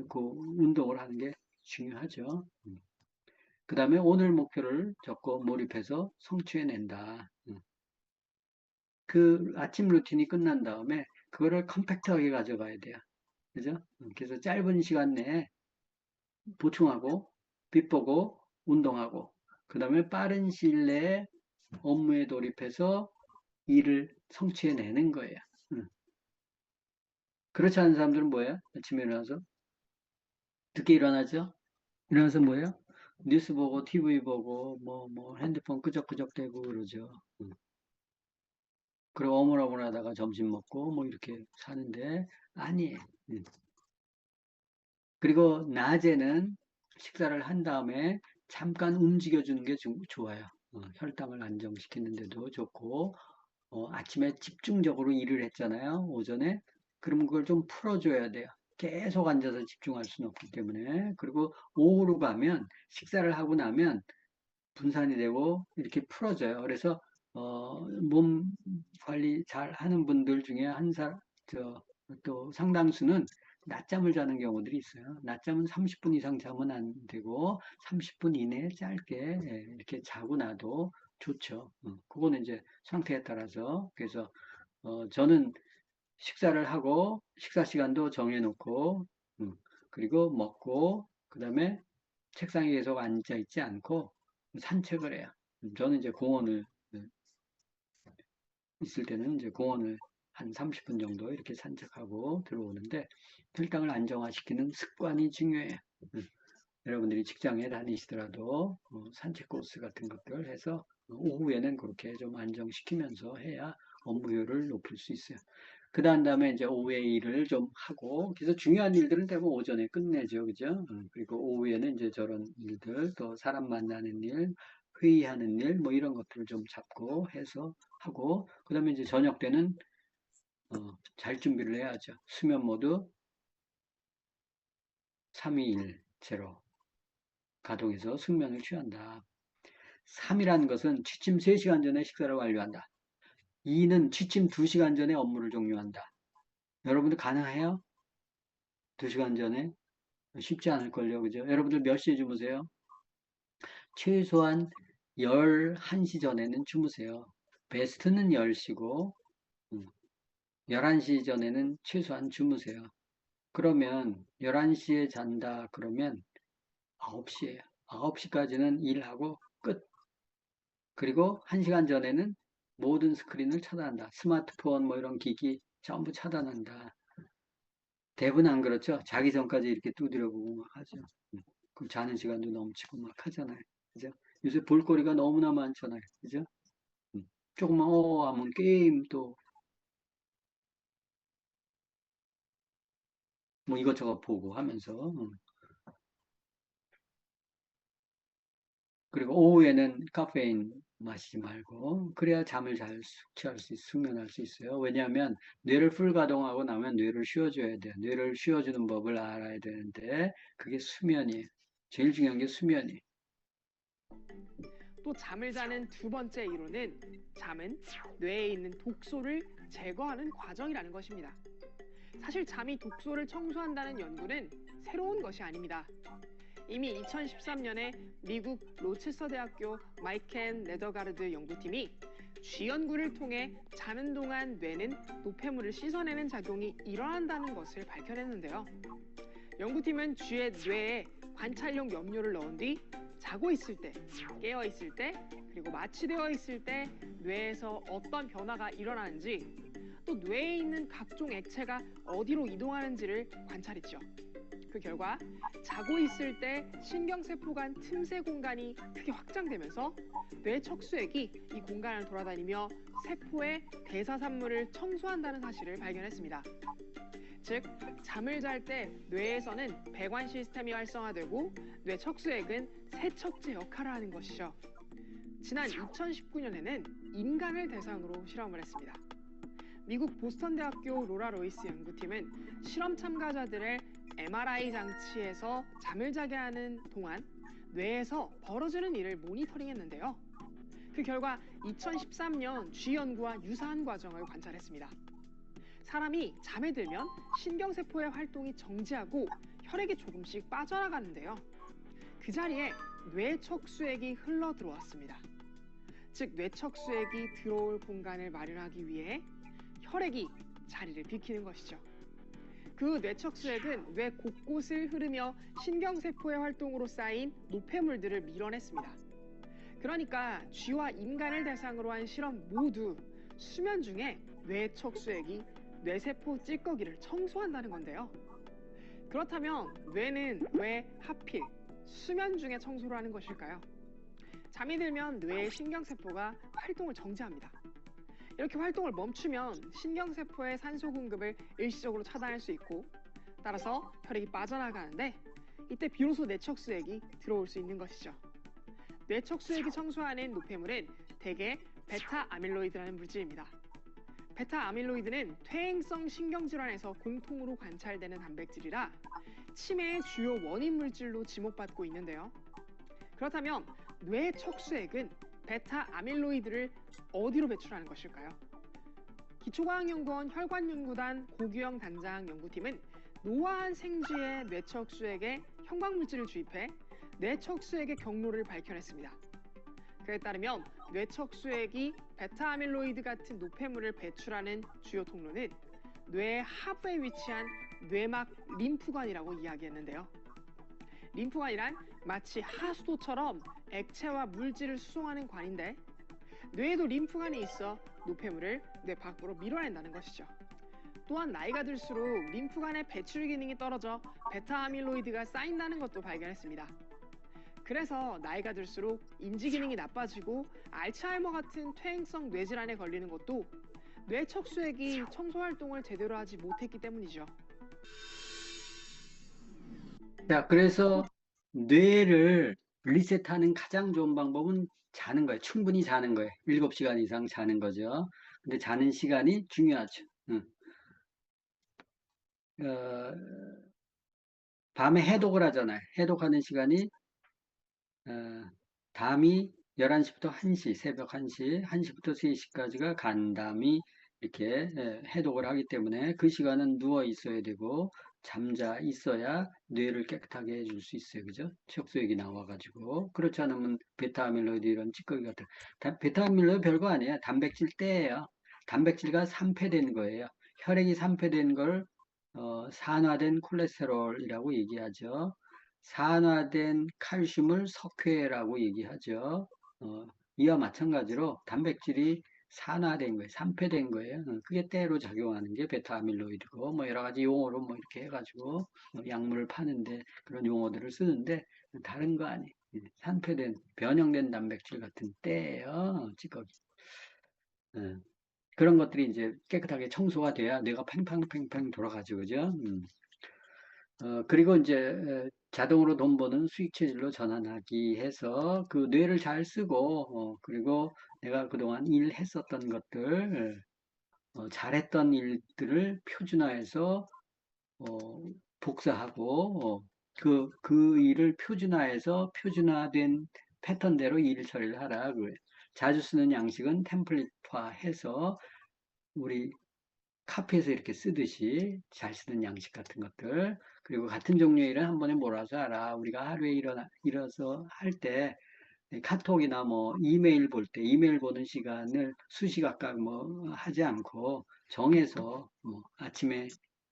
그 운동을 하는 게 중요하죠. 그 다음에 오늘 목표를 적고 몰입해서 성취해낸다. 그 아침 루틴이 끝난 다음에 그거를 컴팩트하게 가져가야 돼요. 그죠? 그래서 짧은 시간 내에 보충하고, 빛보고, 운동하고, 그 다음에 빠른 시일 내에 업무에 돌입해서 일을 성취해내는 거예요. 그렇지 않은 사람들은 뭐예요? 아침에 일어나서 늦게 일어나죠? 일어나서 뭐예요? 뉴스 보고, TV 보고, 핸드폰 끄적끄적 대고 그러죠. 그리고 어물어물하다가 점심 먹고, 뭐 이렇게 사는데, 아니에요. 그리고 낮에는 식사를 한 다음에 잠깐 움직여주는 게 좋아요. 혈당을 안정시키는데도 좋고, 아침에 집중적으로 일을 했잖아요. 오전에. 그럼 그걸 좀 풀어줘야 돼요. 계속 앉아서 집중할 수는 없기 때문에. 그리고 오후로 가면 식사를 하고 나면 분산이 되고 이렇게 풀어져요. 그래서 몸 관리 잘 하는 분들 중에 또 상당수는 낮잠을 자는 경우들이 있어요. 낮잠은 30분 이상 자면 안 되고 30분 이내에 짧게 이렇게 자고 나도 좋죠. 그거는 이제 상태에 따라서 그래서 저는 식사를 하고 식사 시간도 정해놓고 그리고 먹고 그다음에 책상에 계속 앉아 있지 않고 산책을 해요. 저는 이제 공원을 있을 때는 이제 공원을 한 30분 정도 이렇게 산책하고 들어오는데 혈당을 안정화시키는 습관이 중요해요. 여러분들이 직장에 다니시더라도 산책 코스 같은 것들 해서 오후에는 그렇게 좀 안정시키면서 해야 업무 효율을 높일 수 있어요. 그 다음에 이제 오후에 일을 좀 하고, 그래서 중요한 일들은 대부분 오전에 끝내죠. 그죠? 그리고 오후에는 이제 저런 일들, 또 사람 만나는 일, 회의하는 일, 뭐 이런 것들을 좀 잡고 해서 하고, 그 다음에 이제 저녁 때는, 잘 준비를 해야죠. 수면 모드 321제로 가동해서 숙면을 취한다. 3이라는 것은 취침 3시간 전에 식사를 완료한다. 2는 취침 2시간 전에 업무를 종료한다. 여러분들 가능해요? 2시간 전에? 쉽지 않을걸요. 그죠? 여러분들 몇 시에 주무세요? 최소한 11시 전에는 주무세요. 베스트는 10시고, 11시 전에는 최소한 주무세요. 그러면 11시에 잔다 그러면 9시에요. 9시까지는 일하고 끝. 그리고 1시간 전에는 모든 스크린을 차단한다. 스마트폰 뭐 이런 기기 전부 차단한다. 대부분 안 그렇죠? 자기 전까지 이렇게 두드려보고 막 하죠. 그 자는 시간도 넘치고 막 하잖아요. 그죠? 요새 볼거리가 너무나 많잖아요. 그죠? 조금만 하면 게임 또 뭐 이것저것 보고 하면서 그리고 오후에는 카페인 마시지 말고 그래야 잠을 잘 숙취할 수 숙면할 수 있어요. 왜냐하면 뇌를 풀 가동하고 나면 뇌를 쉬어줘야 돼요. 뇌를 쉬어주는 법을 알아야 되는데 그게 수면이에요. 제일 중요한 게 수면이에요. 또 잠을 자는 두 번째 이론은 잠은 뇌에 있는 독소를 제거하는 과정이라는 것입니다. 사실 잠이 독소를 청소한다는 연구는 새로운 것이 아닙니다. 이미 2013년에 미국 로체스터 대학교 마이켄 레더가르드 연구팀이 쥐 연구를 통해 자는 동안 뇌는 노폐물을 씻어내는 작용이 일어난다는 것을 밝혀냈는데요. 연구팀은 쥐의 뇌에 관찰용 염료를 넣은 뒤 자고 있을 때, 깨어 있을 때, 그리고 마취되어 있을 때 뇌에서 어떤 변화가 일어나는지, 또 뇌에 있는 각종 액체가 어디로 이동하는지를 관찰했죠. 그 결과 자고 있을 때 신경세포 간 틈새 공간이 크게 확장되면서 뇌 척수액이 이 공간을 돌아다니며 세포의 대사산물을 청소한다는 사실을 발견했습니다. 즉, 잠을 잘 때 뇌에서는 배관 시스템이 활성화되고 뇌 척수액은 세척제 역할을 하는 것이죠. 지난 2019년에는 인간을 대상으로 실험을 했습니다. 미국 보스턴 대학교 로라 로이스 연구팀은 실험 참가자들의 MRI 장치에서 잠을 자게 하는 동안 뇌에서 벌어지는 일을 모니터링했는데요. 그 결과 2013년 쥐 연구와 유사한 과정을 관찰했습니다. 사람이 잠에 들면 신경세포의 활동이 정지하고 혈액이 조금씩 빠져나가는데요. 그 자리에 뇌척수액이 흘러 들어왔습니다. 즉, 뇌척수액이 들어올 공간을 마련하기 위해 혈액이 자리를 비키는 것이죠. 그 뇌척수액은 뇌 곳곳을 흐르며 신경세포의 활동으로 쌓인 노폐물들을 밀어냈습니다. 그러니까 쥐와 인간을 대상으로 한 실험 모두 수면 중에 뇌척수액이 뇌세포 찌꺼기를 청소한다는 건데요. 그렇다면 뇌는 왜 하필 수면 중에 청소를 하는 것일까요? 잠이 들면 뇌의 신경세포가 활동을 정지합니다. 이렇게 활동을 멈추면 신경세포의 산소 공급을 일시적으로 차단할 수 있고 따라서 혈액이 빠져나가는데 이때 비로소 뇌척수액이 들어올 수 있는 것이죠. 뇌척수액이 청소하는 노폐물은 대개 베타아밀로이드라는 물질입니다. 베타아밀로이드는 퇴행성 신경질환에서 공통으로 관찰되는 단백질이라 치매의 주요 원인 물질로 지목받고 있는데요. 그렇다면 뇌척수액은 베타아밀로이드를 어디로 배출하는 것일까요? 기초과학연구원 혈관연구단 고규영 단장 연구팀은 노화한 생쥐의 뇌척수액에 형광물질을 주입해 뇌척수액의 경로를 밝혀냈습니다. 그에 따르면 뇌척수액이 베타아밀로이드 같은 노폐물을 배출하는 주요 통로는 뇌 하부에 위치한 뇌막 림프관이라고 이야기했는데요. 림프관이란 마치 하수도처럼 액체와 물질을 수송하는 관인데 뇌에도 림프관이 있어 노폐물을 뇌 밖으로 밀어낸다는 것이죠. 또한 나이가 들수록 림프관의 배출 기능이 떨어져 베타아밀로이드가 쌓인다는 것도 발견했습니다. 그래서 나이가 들수록 인지 기능이 나빠지고 알츠하이머 같은 퇴행성 뇌질환에 걸리는 것도 뇌 척수액이 청소 활동을 제대로 하지 못했기 때문이죠. 자, 그래서 뇌를 리셋하는 가장 좋은 방법은 자는 거예요. 충분히 자는 거예요. 7시간 이상 자는 거죠. 근데 자는 시간이 중요하죠. 응. 어, 밤에 해독을 하잖아요. 해독하는 시간이 담이 11시부터 1시, 새벽 1시, 1시부터 3시까지가 간담이 이렇게 해독을 하기 때문에 그 시간은 누워 있어야 되고 잠자 있어야 뇌를 깨끗하게 해줄 수 있어요. 그죠? 척수액이 나와가지고. 그렇지 않으면 베타아밀로이드 이런 찌꺼기 같은. 베타아밀로이드 별거 아니에요. 단백질 떼예요. 단백질과 산패된 거예요. 혈액이 산패된 걸 산화된 콜레스테롤이라고 얘기하죠. 산화된 칼슘을 석회라고 얘기하죠. 이와 마찬가지로 단백질이 산화된 거예요. 산패된 거예요. 그게 때로 작용하는 게 베타아밀로이드고, 뭐 여러 가지 용어로 뭐 이렇게 해가지고 약물을 파는데 그런 용어들을 쓰는데 다른 거 아니에요. 산패된, 변형된 단백질 같은 때예요. 찌꺼기. 그런 것들이 이제 깨끗하게 청소가 돼야 뇌가 팽팽팽팽 돌아가죠. 그죠? 그리고 이제 자동으로 돈 버는 수익 체질로 전환하기 해서 그 뇌를 잘 쓰고 그리고 내가 그동안 일했었던 것들 잘했던 일들을 표준화해서 복사하고 그 일을 표준화해서 표준화된 패턴대로 일 처리를 하라. 자주 쓰는 양식은 템플릿화해서 우리 카피해서 이렇게 쓰듯이 잘 쓰는 양식 같은 것들 그리고 같은 종류의 일은 한 번에 몰아서 하라. 우리가 하루에 일어서 할 때 카톡이나 뭐 이메일 볼 때 이메일 보는 시간을 수시각각 뭐 하지 않고 정해서 뭐 아침에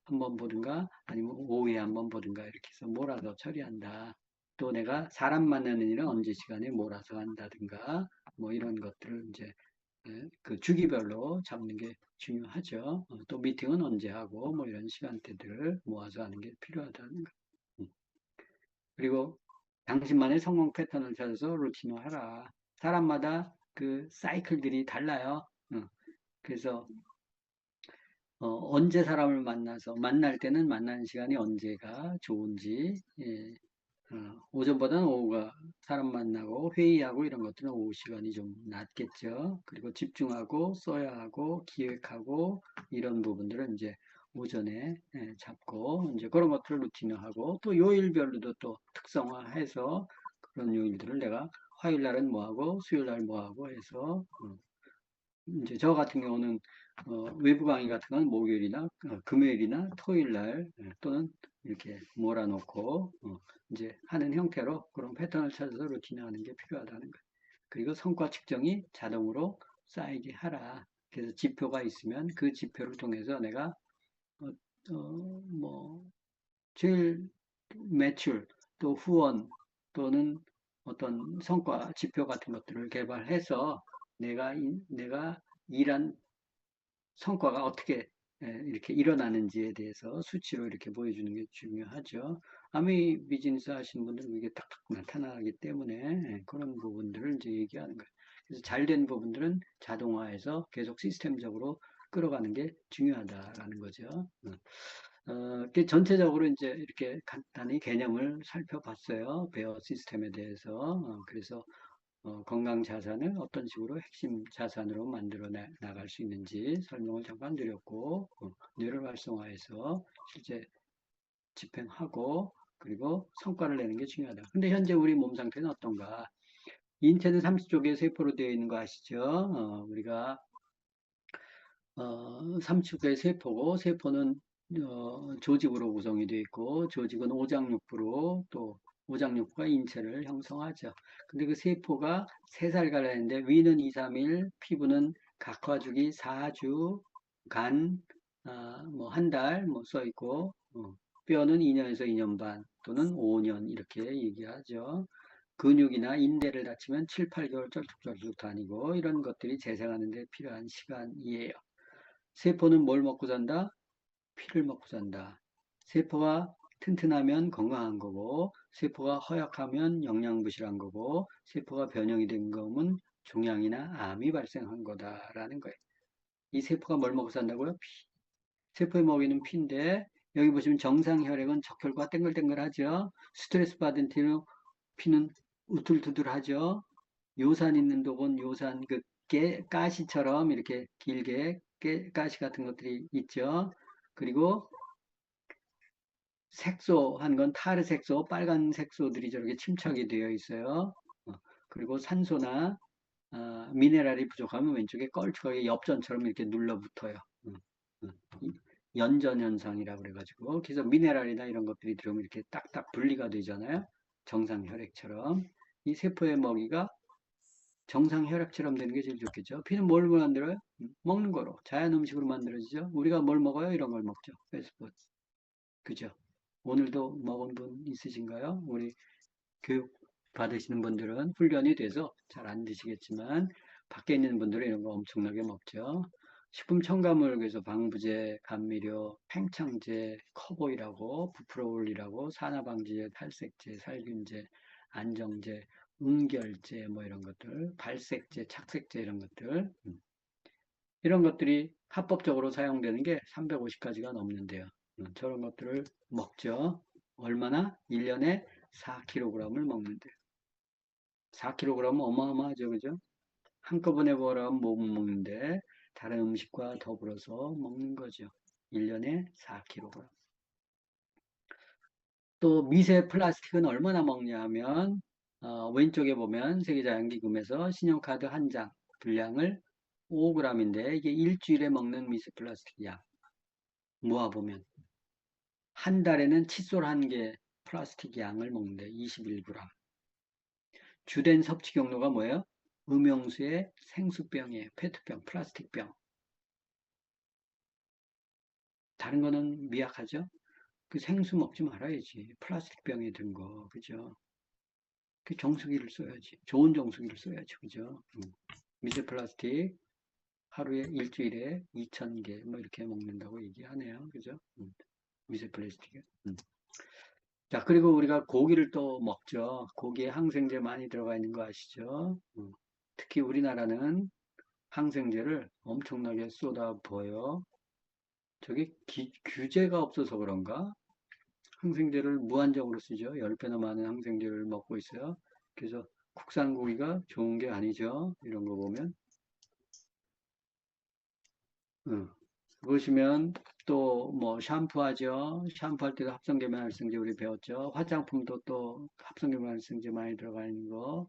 한번 보든가 아니면 오후에 한번 보든가 이렇게 해서 몰아서 처리한다. 또 내가 사람 만나는 일은 언제 시간에 몰아서 한다든가 뭐 이런 것들을 이제 그 주기별로 잡는 게 중요하죠. 또 미팅은 언제 하고 뭐 이런 시간대들을 모아서 하는 게 필요하다는 거. 음. 그리고 당신만의 성공 패턴을 찾아서 루틴화하라. 사람마다 그 사이클들이 달라요. 그래서 언제 사람을 만나서 만날 때는 만나는 시간이 언제가 좋은지 오전보다는 오후가 사람 만나고 회의하고 이런 것들은 오후 시간이 좀 낫겠죠. 그리고 집중하고 써야 하고 기획하고 이런 부분들은 이제 오전에 잡고 이제 그런 것들을 루틴화하고 또 요일별로도 또 특성화해서 그런 요일들을 내가 화요일 날은 뭐 하고 수요일 날 뭐 하고 해서 이제 저 같은 경우는 외부 강의 같은 건 목요일이나 금요일이나 토요일 날 또는 이렇게 몰아놓고 이제 하는 형태로 그런 패턴을 찾아서 루틴화하는 게 필요하다는 거예요. 그리고 성과 측정이 자동으로 쌓이게 하라. 그래서 지표가 있으면 그 지표를 통해서 내가 어, 뭐 제일 매출 또 후원 또는 어떤 성과 지표 같은 것들을 개발해서 내가 일한 성과가 어떻게 이렇게 일어나는지에 대해서 수치로 이렇게 보여주는 게 중요하죠. 아미 비즈니스 하시는 분들은 이게 딱딱 나타나기 때문에 그런 부분들을 이제 얘기하는 거예요. 그래서 잘된 부분들은 자동화해서 계속 시스템적으로 끌어가는 게 중요하다라는 거죠. 전체적으로 이제 이렇게 간단히 개념을 살펴봤어요. 베어 시스템에 대해서. 그래서 건강 자산을 어떤 식으로 핵심 자산으로 만들어 나갈 수 있는지 설명을 잠깐 드렸고, 뇌를 활성화해서 실제 집행하고, 그리고 성과를 내는 게 중요하다. 근데 현재 우리 몸 상태는 어떤가? 인체는 30조 개의 세포로 되어 있는 거 아시죠? 우리가 30개의 세포고, 세포는 조직으로 구성이 되어 있고, 조직은 오장육부로 또 오장육부가 인체를 형성하죠. 근데 그 세포가 3살 갈라는데 위는 2, 3일, 피부는 각화주기 4주, 간, 뭐 한 달 뭐 써 있고, 뼈는 2년에서 2년 반 또는 5년 이렇게 얘기하죠. 근육이나 인대를 다치면 7, 8개월 쩔뚝쩔뚝 다니고 이런 것들이 재생하는 데 필요한 시간이에요. 세포는 뭘 먹고 산다? 피를 먹고 산다. 세포가 튼튼하면 건강한 거고, 세포가 허약하면 영양부실한 거고, 세포가 변형이 된 거면 종양이나 암이 발생한 거다라는 거예요. 이 세포가 뭘 먹고 산다고요? 피. 세포에 먹이는 피인데, 여기 보시면 정상 혈액은 적혈구가 땡글땡글하죠. 스트레스 받은 피는 우툴투툴하죠. 요산 있는 독은 요산 가시처럼 이렇게 길게 가시 같은 것들이 있죠. 그리고 색소한 건 타르 색소, 빨간 색소들이 저렇게 침착이 되어 있어요. 그리고 산소나 미네랄이 부족하면 왼쪽에 껄쭉하게 엽전처럼 이렇게 눌러붙어요. 연전 현상이라고 그래가지고 그래서 미네랄이나 이런 것들이 들어오면 이렇게 딱딱 분리가 되잖아요. 정상 혈액처럼 이 세포의 먹이가 정상 혈액처럼 되는 게 제일 좋겠죠. 피는 뭘 만들어요? 먹는 거로 자연 음식으로 만들어지죠. 우리가 뭘 먹어요? 이런 걸 먹죠. 패스트푸드. 그죠? 오늘도 먹은 분 있으신가요? 우리 교육 받으시는 분들은 훈련이 돼서 잘 안 드시겠지만 밖에 있는 분들은 이런 거 엄청나게 먹죠. 식품 첨가물 그래서 방부제, 감미료, 팽창제, 커보이라고, 부프로올이라고, 산화방지제, 탈색제, 살균제, 안정제, 응결제 뭐 이런 것들, 발색제, 착색제 이런 것들 이런 것들이 합법적으로 사용되는 게 350가지가 넘는데요. 저런 것들을 먹죠. 얼마나? 1년에 4kg을 먹는데. 4kg 어마어마하죠, 그죠? 한꺼번에 먹으라면 못 먹는데 다른 음식과 더불어서 먹는 거죠. 1년에 4kg. 또 미세 플라스틱은 얼마나 먹냐 하면 왼쪽에 보면 세계자연기금에서 신용카드 한 장 분량을 5g인데 이게 일주일에 먹는 미세 플라스틱 양 모아보면 한 달에는 칫솔 한 개 플라스틱 양을 먹는데 21g. 주된 섭취 경로가 뭐예요? 음용수에 생수병이에요. 페트병, 플라스틱병. 다른 거는 미약하죠? 그 생수 먹지 말아야지. 플라스틱 병에 든 거, 그죠? 그 정수기를 써야지. 좋은 정수기를 써야지, 그죠? 미세 플라스틱 하루에 일주일에 2,000개 뭐 이렇게 먹는다고 얘기하네요, 그죠? 미세 플라스틱. 자, 그리고 우리가 고기를 또 먹죠. 고기에 항생제 많이 들어가 있는 거 아시죠? 특히 우리나라는 항생제를 엄청나게 쏟아부어요. 저게 규제가 없어서 그런가? 항생제를 무한정으로 쓰죠. 10배나 많은 항생제를 먹고 있어요. 그래서 국산 고기가 좋은 게 아니죠. 이런 거 보면. 보시면 또 뭐 샴푸하죠. 샴푸할 때도 합성계면활성제 우리 배웠죠. 화장품도 또 합성계면활성제 많이 들어가 있는 거.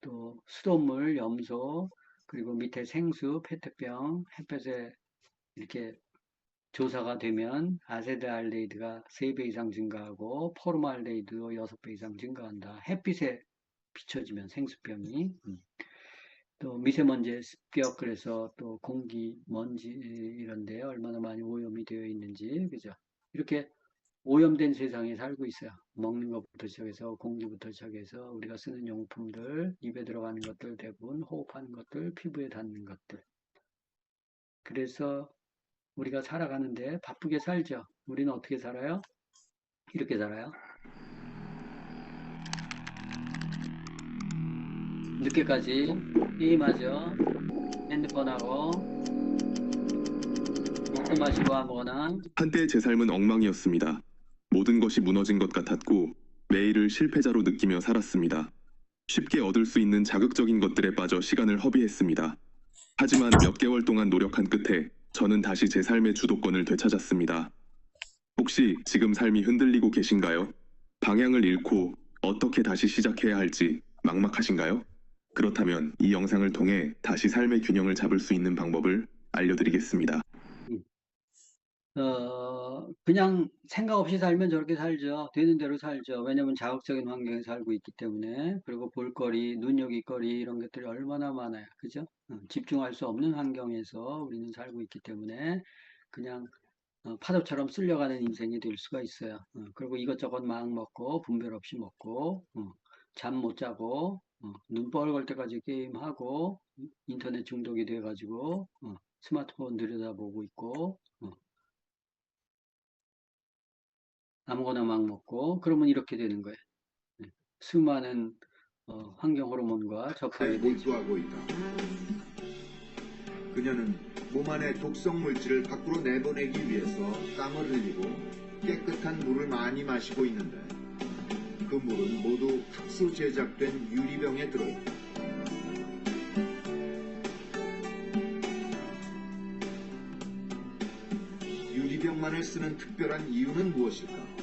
또 수돗물, 염소, 그리고 밑에 생수, 페트병, 햇볕에 이렇게 조사가 되면 아세트알데히드가 3배 이상 증가하고 포르말데히드도 6배 이상 증가한다. 햇빛에 비춰지면 생수병이. 또 미세먼지의 습격, 그래서 또 공기, 먼지 이런데 얼마나 많이 오염이 되어 있는지, 그죠? 이렇게 오염된 세상에 살고 있어요. 먹는 것부터 시작해서 공기부터 시작해서 우리가 쓰는 용품들, 입에 들어가는 것들 대부분 호흡하는 것들, 피부에 닿는 것들. 그래서 우리가 살아가는데 바쁘게 살죠. 우리는 어떻게 살아요? 이렇게 살아요. 늦게까지 게임하죠. 핸드폰하고 먹고 마시고 하거나. 한때 제 삶은 엉망이었습니다. 모든 것이 무너진 것 같았고 매일을 실패자로 느끼며 살았습니다. 쉽게 얻을 수 있는 자극적인 것들에 빠져 시간을 허비했습니다. 하지만 몇 개월 동안 노력한 끝에 저는 다시 제 삶의 주도권을 되찾았습니다. 혹시 지금 삶이 흔들리고 계신가요? 방향을 잃고 어떻게 다시 시작해야 할지 막막하신가요? 그렇다면 이 영상을 통해 다시 삶의 균형을 잡을 수 있는 방법을 알려드리겠습니다. 그냥 생각 없이 살면 저렇게 살죠. 되는 대로 살죠. 왜냐면 자극적인 환경에 살고 있기 때문에. 그리고 볼거리, 눈여깃거리 이런 것들이 얼마나 많아요. 그죠? 집중할 수 없는 환경에서 우리는 살고 있기 때문에 그냥 파도처럼 쓸려가는 인생이 될 수가 있어요. 그리고 이것저것 막 먹고 분별 없이 먹고 잠 못 자고 눈 뻘걸 때까지 게임하고 인터넷 중독이 돼가지고 스마트폰 들여다보고 있고 아무거나 막 먹고 그러면 이렇게 되는 거예요. 수많은 환경 호르몬과 접하게 되죠. 몰두하고 있다. 그녀는 몸 안의 독성 물질을 밖으로 내보내기 위해서 땀을 흘리고 깨끗한 물을 많이 마시고 있는데 그 물은 모두 특수 제작된 유리병에 들어있다. 유리병만을 쓰는 특별한 이유는 무엇일까?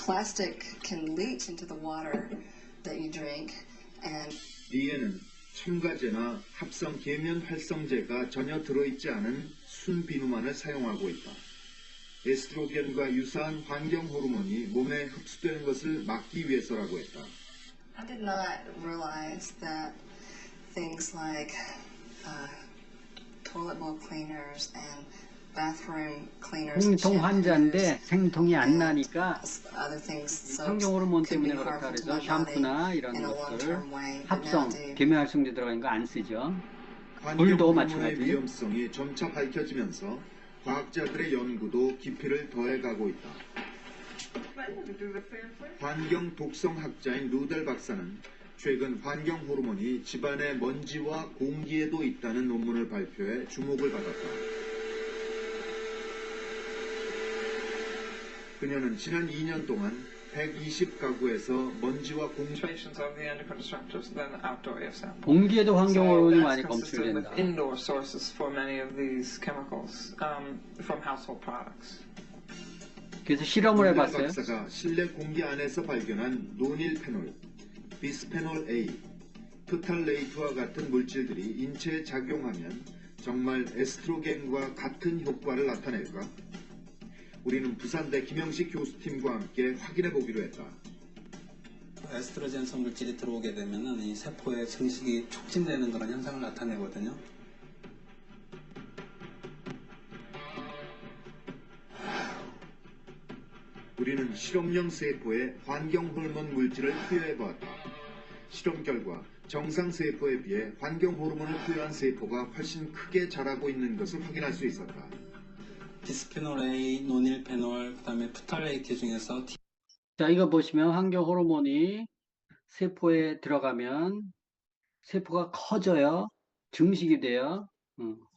Plastic can leach into the water that you drink, and 이에는 첨가제나 합성 계면 활성제가 전혀 들어있지 않은 순비누만을 사용하고 있다. 에스트로겐과 유사한 환경 호르몬이 몸에 흡수되는 것을 막기 위해서라고 했다. I did not realize that things like toilet bowl cleaners and bathroom cleaners and 생통 환자인데 shampoos 생통이 안 나니까 other things, soaps, 환경 호르몬 could be 때문에 그렇다 harmful to 그래서 my body 샴푸나 이런 in a 것들 long-term way. But 합성, now do 계면활성제 들어간 거 안 쓰죠. 환경 물도 호르몬의 마찬가지. 위험성이 점차 밝혀지면서 과학자들의 연구도 깊이를 더해가고 있다. 환경 독성학자인 루델 박사는 최근 환경 호르몬이 집안의 먼지와 공기에도 있다는 논문을 발표해 주목을 받았다. 그녀는 지난 2년 동안 120가구에서 먼지와 공기 concentrations of the endocrine disruptors than outdoor air samples. 공기에도 환경 So 호르몬이 that's 많이 consistent with 검출된다. indoor sources for many of these chemicals from household products. 그래서 실험을 노넬 해봤어요. 박사가 실내 공기 안에서 발견한 노닐페놀, 비스페놀 A, 프탈레이트와 같은 물질들이 인체에 작용하면 정말 에스트로겐과 같은 효과를 나타낼까? 우리는 부산대 김영식 교수팀과 함께 확인해 보기로 했다. 에스트로겐성 물질이 들어오게 되면은 이 세포의 증식이 촉진되는 그런 현상을 나타내거든요. 우리는 실험용 세포에 환경 호르몬 물질을 투여해 보았다. 실험 결과 정상 세포에 비해 환경 호르몬을 투여한 세포가 훨씬 크게 자라고 있는 것을 확인할 수 있었다. 비스페놀 A, 노닐페놀, 그다음에 프탈레이트 중에서 자, 이거 보시면 환경 호르몬이 세포에 들어가면 세포가 커져요. 증식이 돼요.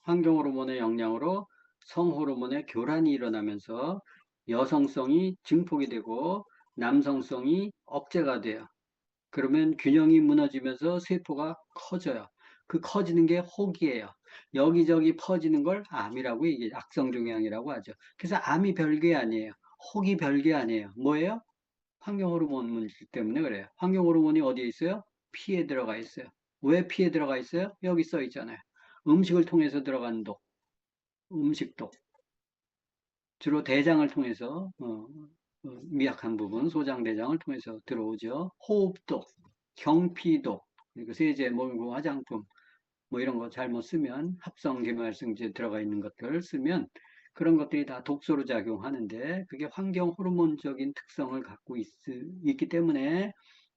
환경 호르몬의 영향으로 성 호르몬의 교란이 일어나면서 여성성이 증폭이 되고 남성성이 억제가 돼요. 그러면 균형이 무너지면서 세포가 커져요. 그 커지는 게 혹이에요. 여기저기 퍼지는 걸 암이라고 얘기해요. 악성종양이라고 하죠. 그래서 암이 별게 아니에요. 혹이 별게 아니에요. 뭐예요? 환경 호르몬 문제 때문에 그래요. 환경 호르몬이 어디에 있어요? 피에 들어가 있어요. 왜 피에 들어가 있어요? 여기 써 있잖아요. 음식을 통해서 들어가는 독, 음식독. 주로 대장을 통해서 미약한 부분, 소장대장을 통해서 들어오죠. 호흡독, 경피독, 그리고 세제, 몰고 화장품, 뭐 이런 거 잘못 쓰면 합성계말성제 들어가 있는 것들 쓰면 그런 것들이 다 독소로 작용하는데 그게 환경 호르몬적인 특성을 갖고 있기 때문에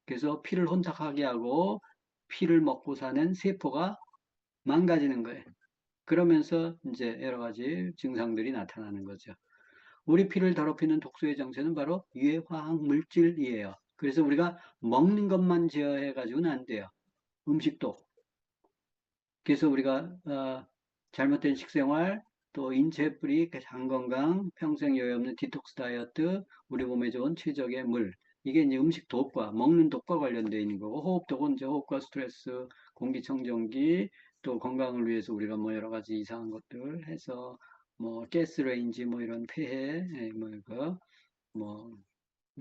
그래서 피를 혼탁하게 하고 피를 먹고 사는 세포가 망가지는 거예요. 그러면서 이제 여러 가지 증상들이 나타나는 거죠. 우리 피를 더럽히는 독소의 정체는 바로 유해화학 물질이에요. 그래서 우리가 먹는 것만 제어해 가지고는 안 돼요. 음식도. 그래서 우리가 잘못된 식생활, 또 인체 뿌리, 장 건강, 평생 여유 없는 디톡스 다이어트, 우리 몸에 좋은 최적의 물. 이게 이제 음식 독과 먹는 독과 관련되어 있는 거고, 호흡독은 이제 호흡과 스트레스, 공기청정기, 또 건강을 위해서 우리가 뭐 여러 가지 이상한 것들 해서 뭐 가스레인지 뭐 이런 폐해, 뭐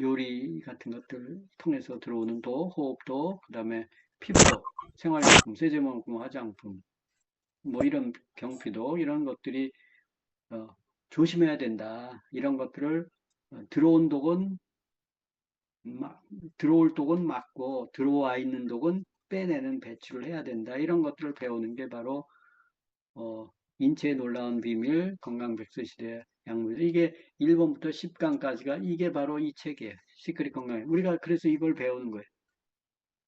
요리 같은 것들 통해서 들어오는 독, 호흡독, 그다음에 피부독, 생활용품, 세제용품, 화장품, 뭐 이런 경피독 이런 것들이 조심해야 된다. 이런 것들을 들어온 독은 들어올 독은 막고 들어와 있는 독은 빼내는 배출을 해야 된다. 이런 것들을 배우는 게 바로 인체의 놀라운 비밀, 건강 백서 시대 약물. 이게 1번부터 10강까지가 이게 바로 이 책이에요. 시크릿 건강. 우리가 그래서 이걸 배우는 거예요.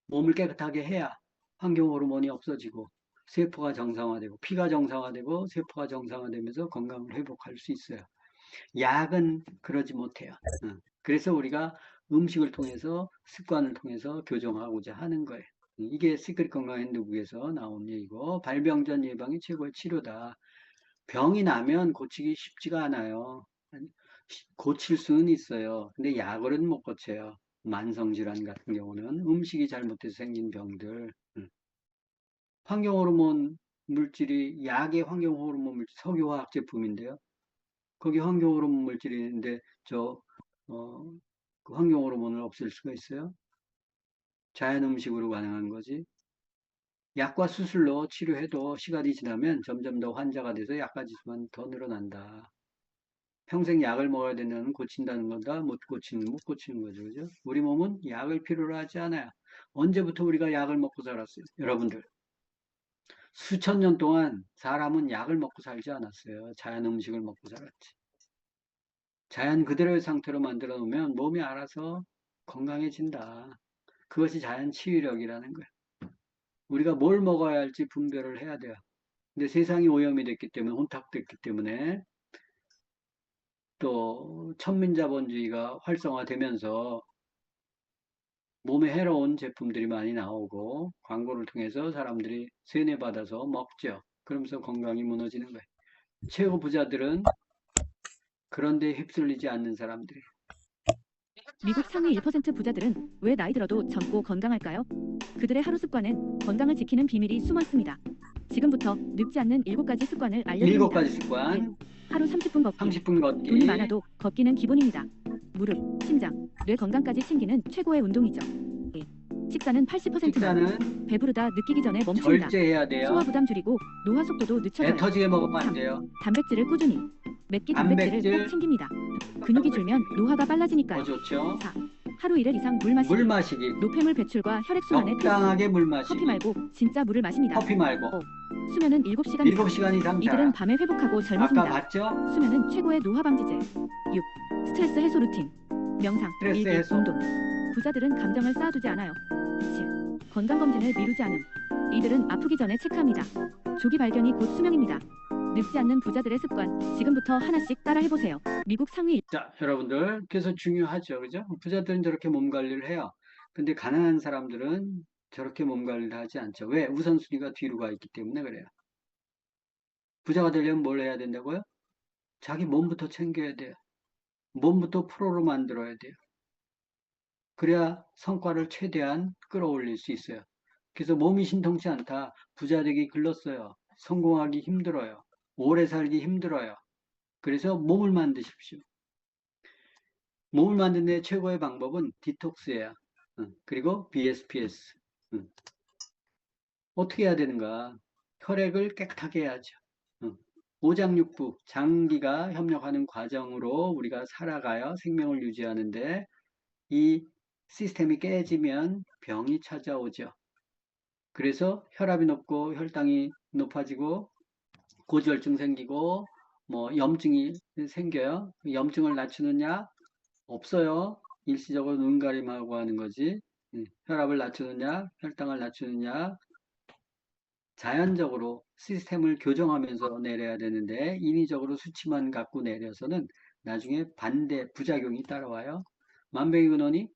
몸을 깨끗하게 해야 환경 호르몬이 없어지고 세포가 정상화되고 피가 정상화되고 세포가 정상화되면서 건강을 회복할 수 있어요. 약은 그러지 못해요. 그래서 우리가 음식을 통해서 습관을 통해서 교정하고자 하는 거예요. 이게 시크릿 건강 핸드북에서 나온 얘기고 발병 전 예방이 최고의 치료다. 병이 나면 고치기 쉽지가 않아요. 고칠 수는 있어요. 근데 약으로는 못 고쳐요. 만성질환 같은 경우는 음식이 잘못돼서 생긴 병들. 환경 호르몬 물질이 약의 환경 호르몬 물질 석유화학 제품인데요. 거기 환경 호르몬 물질이 있는데 그 환경 호르몬을 없앨 수가 있어요? 자연 음식으로 가능한 거지. 약과 수술로 치료해도 시간이 지나면 점점 더 환자가 돼서 약까지 수만 더 늘어난다. 평생 약을 먹어야 된다는 고친다는 건가? 못 고치는 거죠. 그죠? 우리 몸은 약을 필요로 하지 않아요. 언제부터 우리가 약을 먹고 살았어요? 여러분들. 수천 년 동안 사람은 약을 먹고 살지 않았어요. 자연 음식을 먹고 살았지. 자연 그대로의 상태로 만들어 놓으면 몸이 알아서 건강해진다. 그것이 자연 치유력이라는 거예요. 우리가 뭘 먹어야 할지 분별을 해야 돼요. 근데 세상이 오염이 됐기 때문에, 혼탁됐기 때문에, 또 천민자본주의가 활성화되면서 몸에 해로운 제품들이 많이 나오고 광고를 통해서 사람들이 세뇌받아서 먹죠. 그러면서 건강이 무너지는 거예요. 최고 부자들은 그런데 휩쓸리지 않는 사람들이에요. 미국 상위 1% 부자들은 왜 나이 들어도 젊고 건강할까요? 그들의 하루 습관엔 건강을 지키는 비밀이 숨어 있습니다. 지금부터 늙지 않는 7가지 습관을 알려드립니다. 7가지 습관. 하루 30분 걷기. 30분 걷기. 돈이 많아도 걷기는 기본입니다. 무릎, 심장, 뇌 건강까지 챙기는 최고의 운동이죠. 식사는 80%는 식사는 배부르다 느끼기 전에 멈춥니다. 절제해야 돼요. 소화 부담 줄이고 노화 속도도 배 늦춰져요. 터지게 먹으면 안 돼요. 단백질을 꾸준히. 맵기 단백질을 단백질. 꼭 챙깁니다. 근육이 줄면 노화가 빨라지니까요. 좋죠. 4. 하루 1일 이상 물 마시기. 물 마시기. 노폐물 배출과 혈액순환에 필수. 적당하게 물 마시기. 커피 말고 진짜 물을 마십니다. 커피 말고. 수면은 7시간 이상. 7시간 이상 자. 이들은 밤에 회복하고 아까 젊어집니다. 봤죠? 수면은 최고의 노화 방지제. 6. 스트레스 해소 루틴. 명상, 스트레스 일기, 해소. 운동. 부자들은 감정을 쌓아두지 않아요. 7. 건강검진을 미루지 않음. 이들은 아프기 전에 체크합니다. 조기 발견이 곧 수명입니다. 늙지 않는 부자들의 습관, 지금부터 하나씩 따라해보세요. 미국 상위 자, 여러분들. 그래서 중요하죠. 그죠? 부자들은 저렇게 몸 관리를 해요. 근데 가난한 사람들은 저렇게 몸 관리를 하지 않죠. 왜? 우선순위가 뒤로 가 있기 때문에 그래요. 부자가 되려면 뭘 해야 된다고요? 자기 몸부터 챙겨야 돼요. 몸부터 프로로 만들어야 돼요. 그래야 성과를 최대한 끌어올릴 수 있어요. 그래서 몸이 신통치 않다. 부자 되기 글렀어요. 성공하기 힘들어요. 오래 살기 힘들어요. 그래서 몸을 만드십시오. 몸을 만드는 데 최고의 방법은 디톡스예요. 그리고 BSPS. 어떻게 해야 되는가? 혈액을 깨끗하게 해야죠. 오장육부, 장기가 협력하는 과정으로 우리가 살아가요. 생명을 유지하는데 이 시스템이 깨지면 병이 찾아오죠. 그래서 혈압이 높고 혈당이 높아지고 고지혈증 생기고 뭐 염증이 생겨요. 염증을 낮추는 약 없어요. 일시적으로 눈 가림하고 하는 거지. 혈압을 낮추는 약, 혈당을 낮추는 약 자연적으로 시스템을 교정하면서 내려야 되는데 인위적으로 수치만 갖고 내려서는 나중에 반대 부작용이 따라와요. 만병의 근원이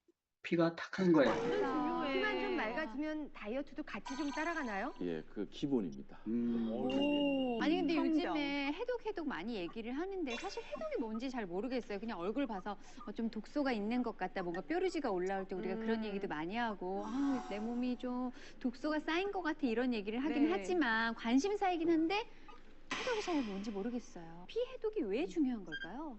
피가 탁한 거예요. 피만 좀 맑아지면 다이어트도 같이 좀 따라가나요? 예, 그 기본입니다. 아니 근데 성경. 요즘에 해독 많이 얘기를 하는데 사실 해독이 뭔지 잘 모르겠어요. 그냥 얼굴 봐서 좀 독소가 있는 것 같다. 뭔가 뾰루지가 올라올 때 우리가 그런 얘기도 많이 하고 내 몸이 좀 독소가 쌓인 것 같아 이런 얘기를 하긴 네. 하지만 관심사이긴 한데 해독이 잘 뭔지 모르겠어요. 피 해독이 왜 중요한 걸까요?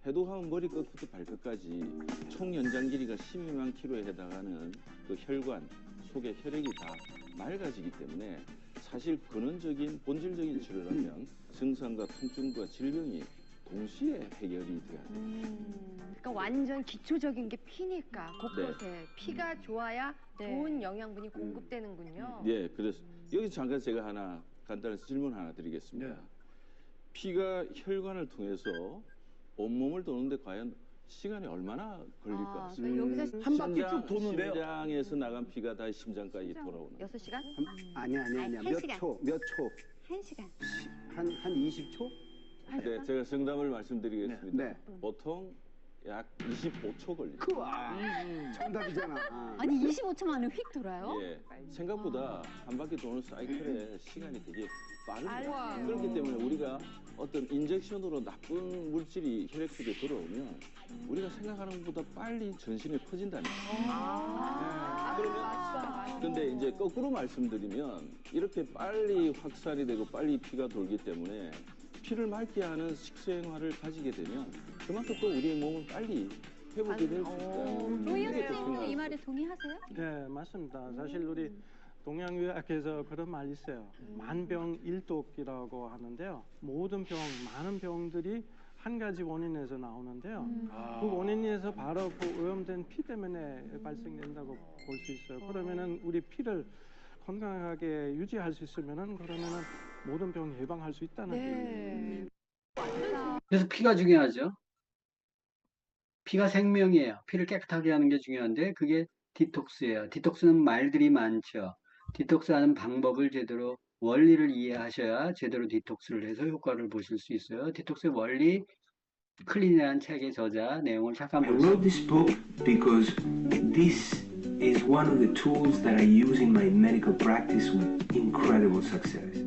해독하면 머리 끝부터 발끝까지 총 연장 길이가 12만 킬로에 해당하는 그 혈관 속의 혈액이 다 맑아지기 때문에 사실 근원적인 본질적인 치료를 하면 증상과 통증과 질병이 동시에 해결이 돼야 돼요. 그러니까 완전 기초적인 게 피니까 곳곳에 피가 좋아야 네. 좋은 영양분이 공급되는군요. 예, 그래서 여기 잠깐 제가 하나 간단한 질문 하나 드리겠습니다. 피가 혈관을 통해서 온몸을 도는데 과연 시간이 얼마나 걸릴 것 같습니까? 여기서 한 바퀴 쭉 도는데요. 심장에서 나간 피가 다시 심장까지 돌아오는. 6시간? 아니야. 아니, 한 시간. 몇 초? 1시간. 한 20초? 네, 제가 정답을 말씀드리겠습니다. 네. 보통 약 25초 걸립니다. 정답이잖아. 아니 25초 만에 휙 돌아요? 예, 생각보다 한 바퀴 도는 사이클의 시간이 되게 빠릅니다. 아이고. 그렇기 때문에 우리가 어떤 인젝션으로 나쁜 물질이 혈액 속에 들어오면 우리가 생각하는 것보다 빨리 전신에 퍼진다는 거예요. 그러면 근데 이제 거꾸로 말씀드리면 이렇게 빨리 확산이 되고 빨리 피가 돌기 때문에 피를 맑게 하는 식생활을 가지게 되면 그만큼 또 우리의 몸은 빨리 회복이 될 수 있다. 노희연 선생님도 이 말에 동의하세요? 네, 맞습니다. 사실 우리 동양의학에서 그런 말이 있어요. 만병일독이라고 하는데요. 모든 많은 병들이 한 가지 원인에서 나오는데요. 그 원인에서 바로 그 오염된 피 때문에 발생된다고 볼 수 있어요. 그러면은 우리 피를 건강하게 유지할 수 있으면은 그러면은 모든 병 예방할 수 있다는 네. 거예요. 그래서 피가 중요하죠. 피가 생명이에요. 피를 깨끗하게 하는 게 중요한데 그게 디톡스예요. 디톡스는 말들이 많죠. 디톡스하는 방법을 제대로 원리를 이해하셔야 제대로 디톡스를 해서 효과를 보실 수 있어요. 디톡스의 원리 클린이라는 책의 저자 내용을 잠깐 I wrote this book because this is one of the tools that I use in my medical practice with incredible success.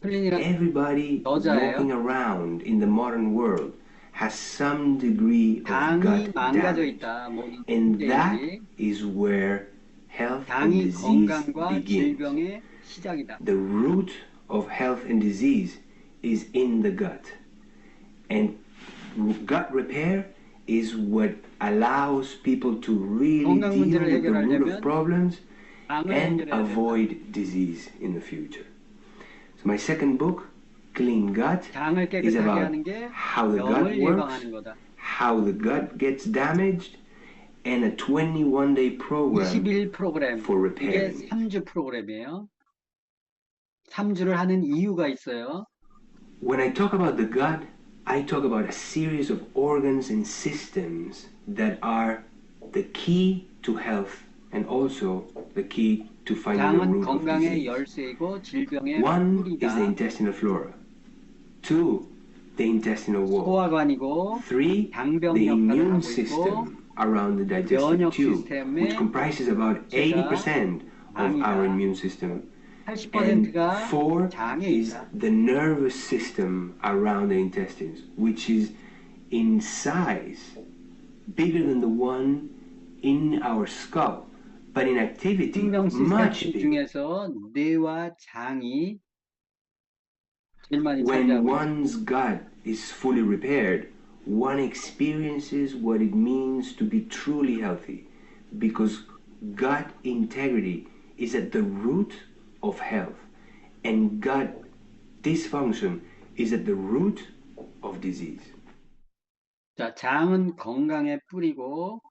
클린이라는 Everybody 여자예요. walking around in the modern world has some degree of 당이 gut 망가져 damage. 있다. 모든 And that 세계인들이 is where health and 당이 disease 건강과 begins. 질병의 시작이다. The root of health and disease is in the gut. And gut repair is what allows people to really 건강 deal 문제를 with the root 해결하려면 of problems 당을 and 해결해야 된다. avoid disease in the future. So my second book, Clean Gut, 당을 is 깨끗하게 about 하는 게 how the gut 병을 works, 예방하는 거다. how the gut gets damaged, and a 21-day program 21 프로그램. for 이게 repairing it. 3주 프로그램이에요. 3주를 하는 이유가 있어요. When I talk about the gut, I talk about a series of organs and systems that are the key to health and also the key to finding the 당은 root of 건강의 disease. 열쇠이고 질병의 One is the 뿌리다. intestinal flora. Two, the intestinal wall. 소화관이고 Three, 당병 the 역할을 immune 하고 있고 system around the digestive 면역 tube, 시스템의 which comprises about 80% of our 장이다. immune system. And 80%가 four 장에 is 있다. the nervous system around the intestines, which is in size bigger than the one in our skull, but in activity 생명 much 시스템 bigger. 중에서 뇌와 장이 제일 많이 When 차지하고 있다. one's gut is fully repaired, one experiences what it means to be truly healthy, because gut integrity is at the root of health, and gut dysfunction is at the root of disease. 자, 장은 건강의 뿌리고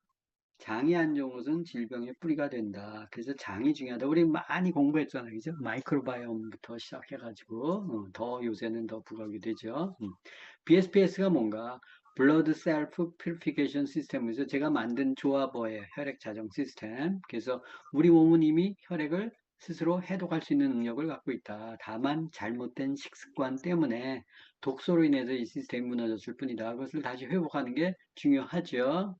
장이 안 좋은 것은 질병의 뿌리가 된다. 그래서 장이 중요하다. 우리 많이 공부했잖아요. 그죠? 마이크로바이옴부터 시작해가지고 더 요새는 더 부각이 되죠. BSPS가 뭔가? Blood Self Purification System에서 제가 만든 조합어예요. 혈액 자정 시스템. 그래서 우리 몸은 이미 혈액을 스스로 해독할 수 있는 능력을 갖고 있다. 다만 잘못된 식습관 때문에 독소로 인해서 이 시스템이 무너졌을 뿐이다. 그것을 다시 회복하는 게 중요하죠.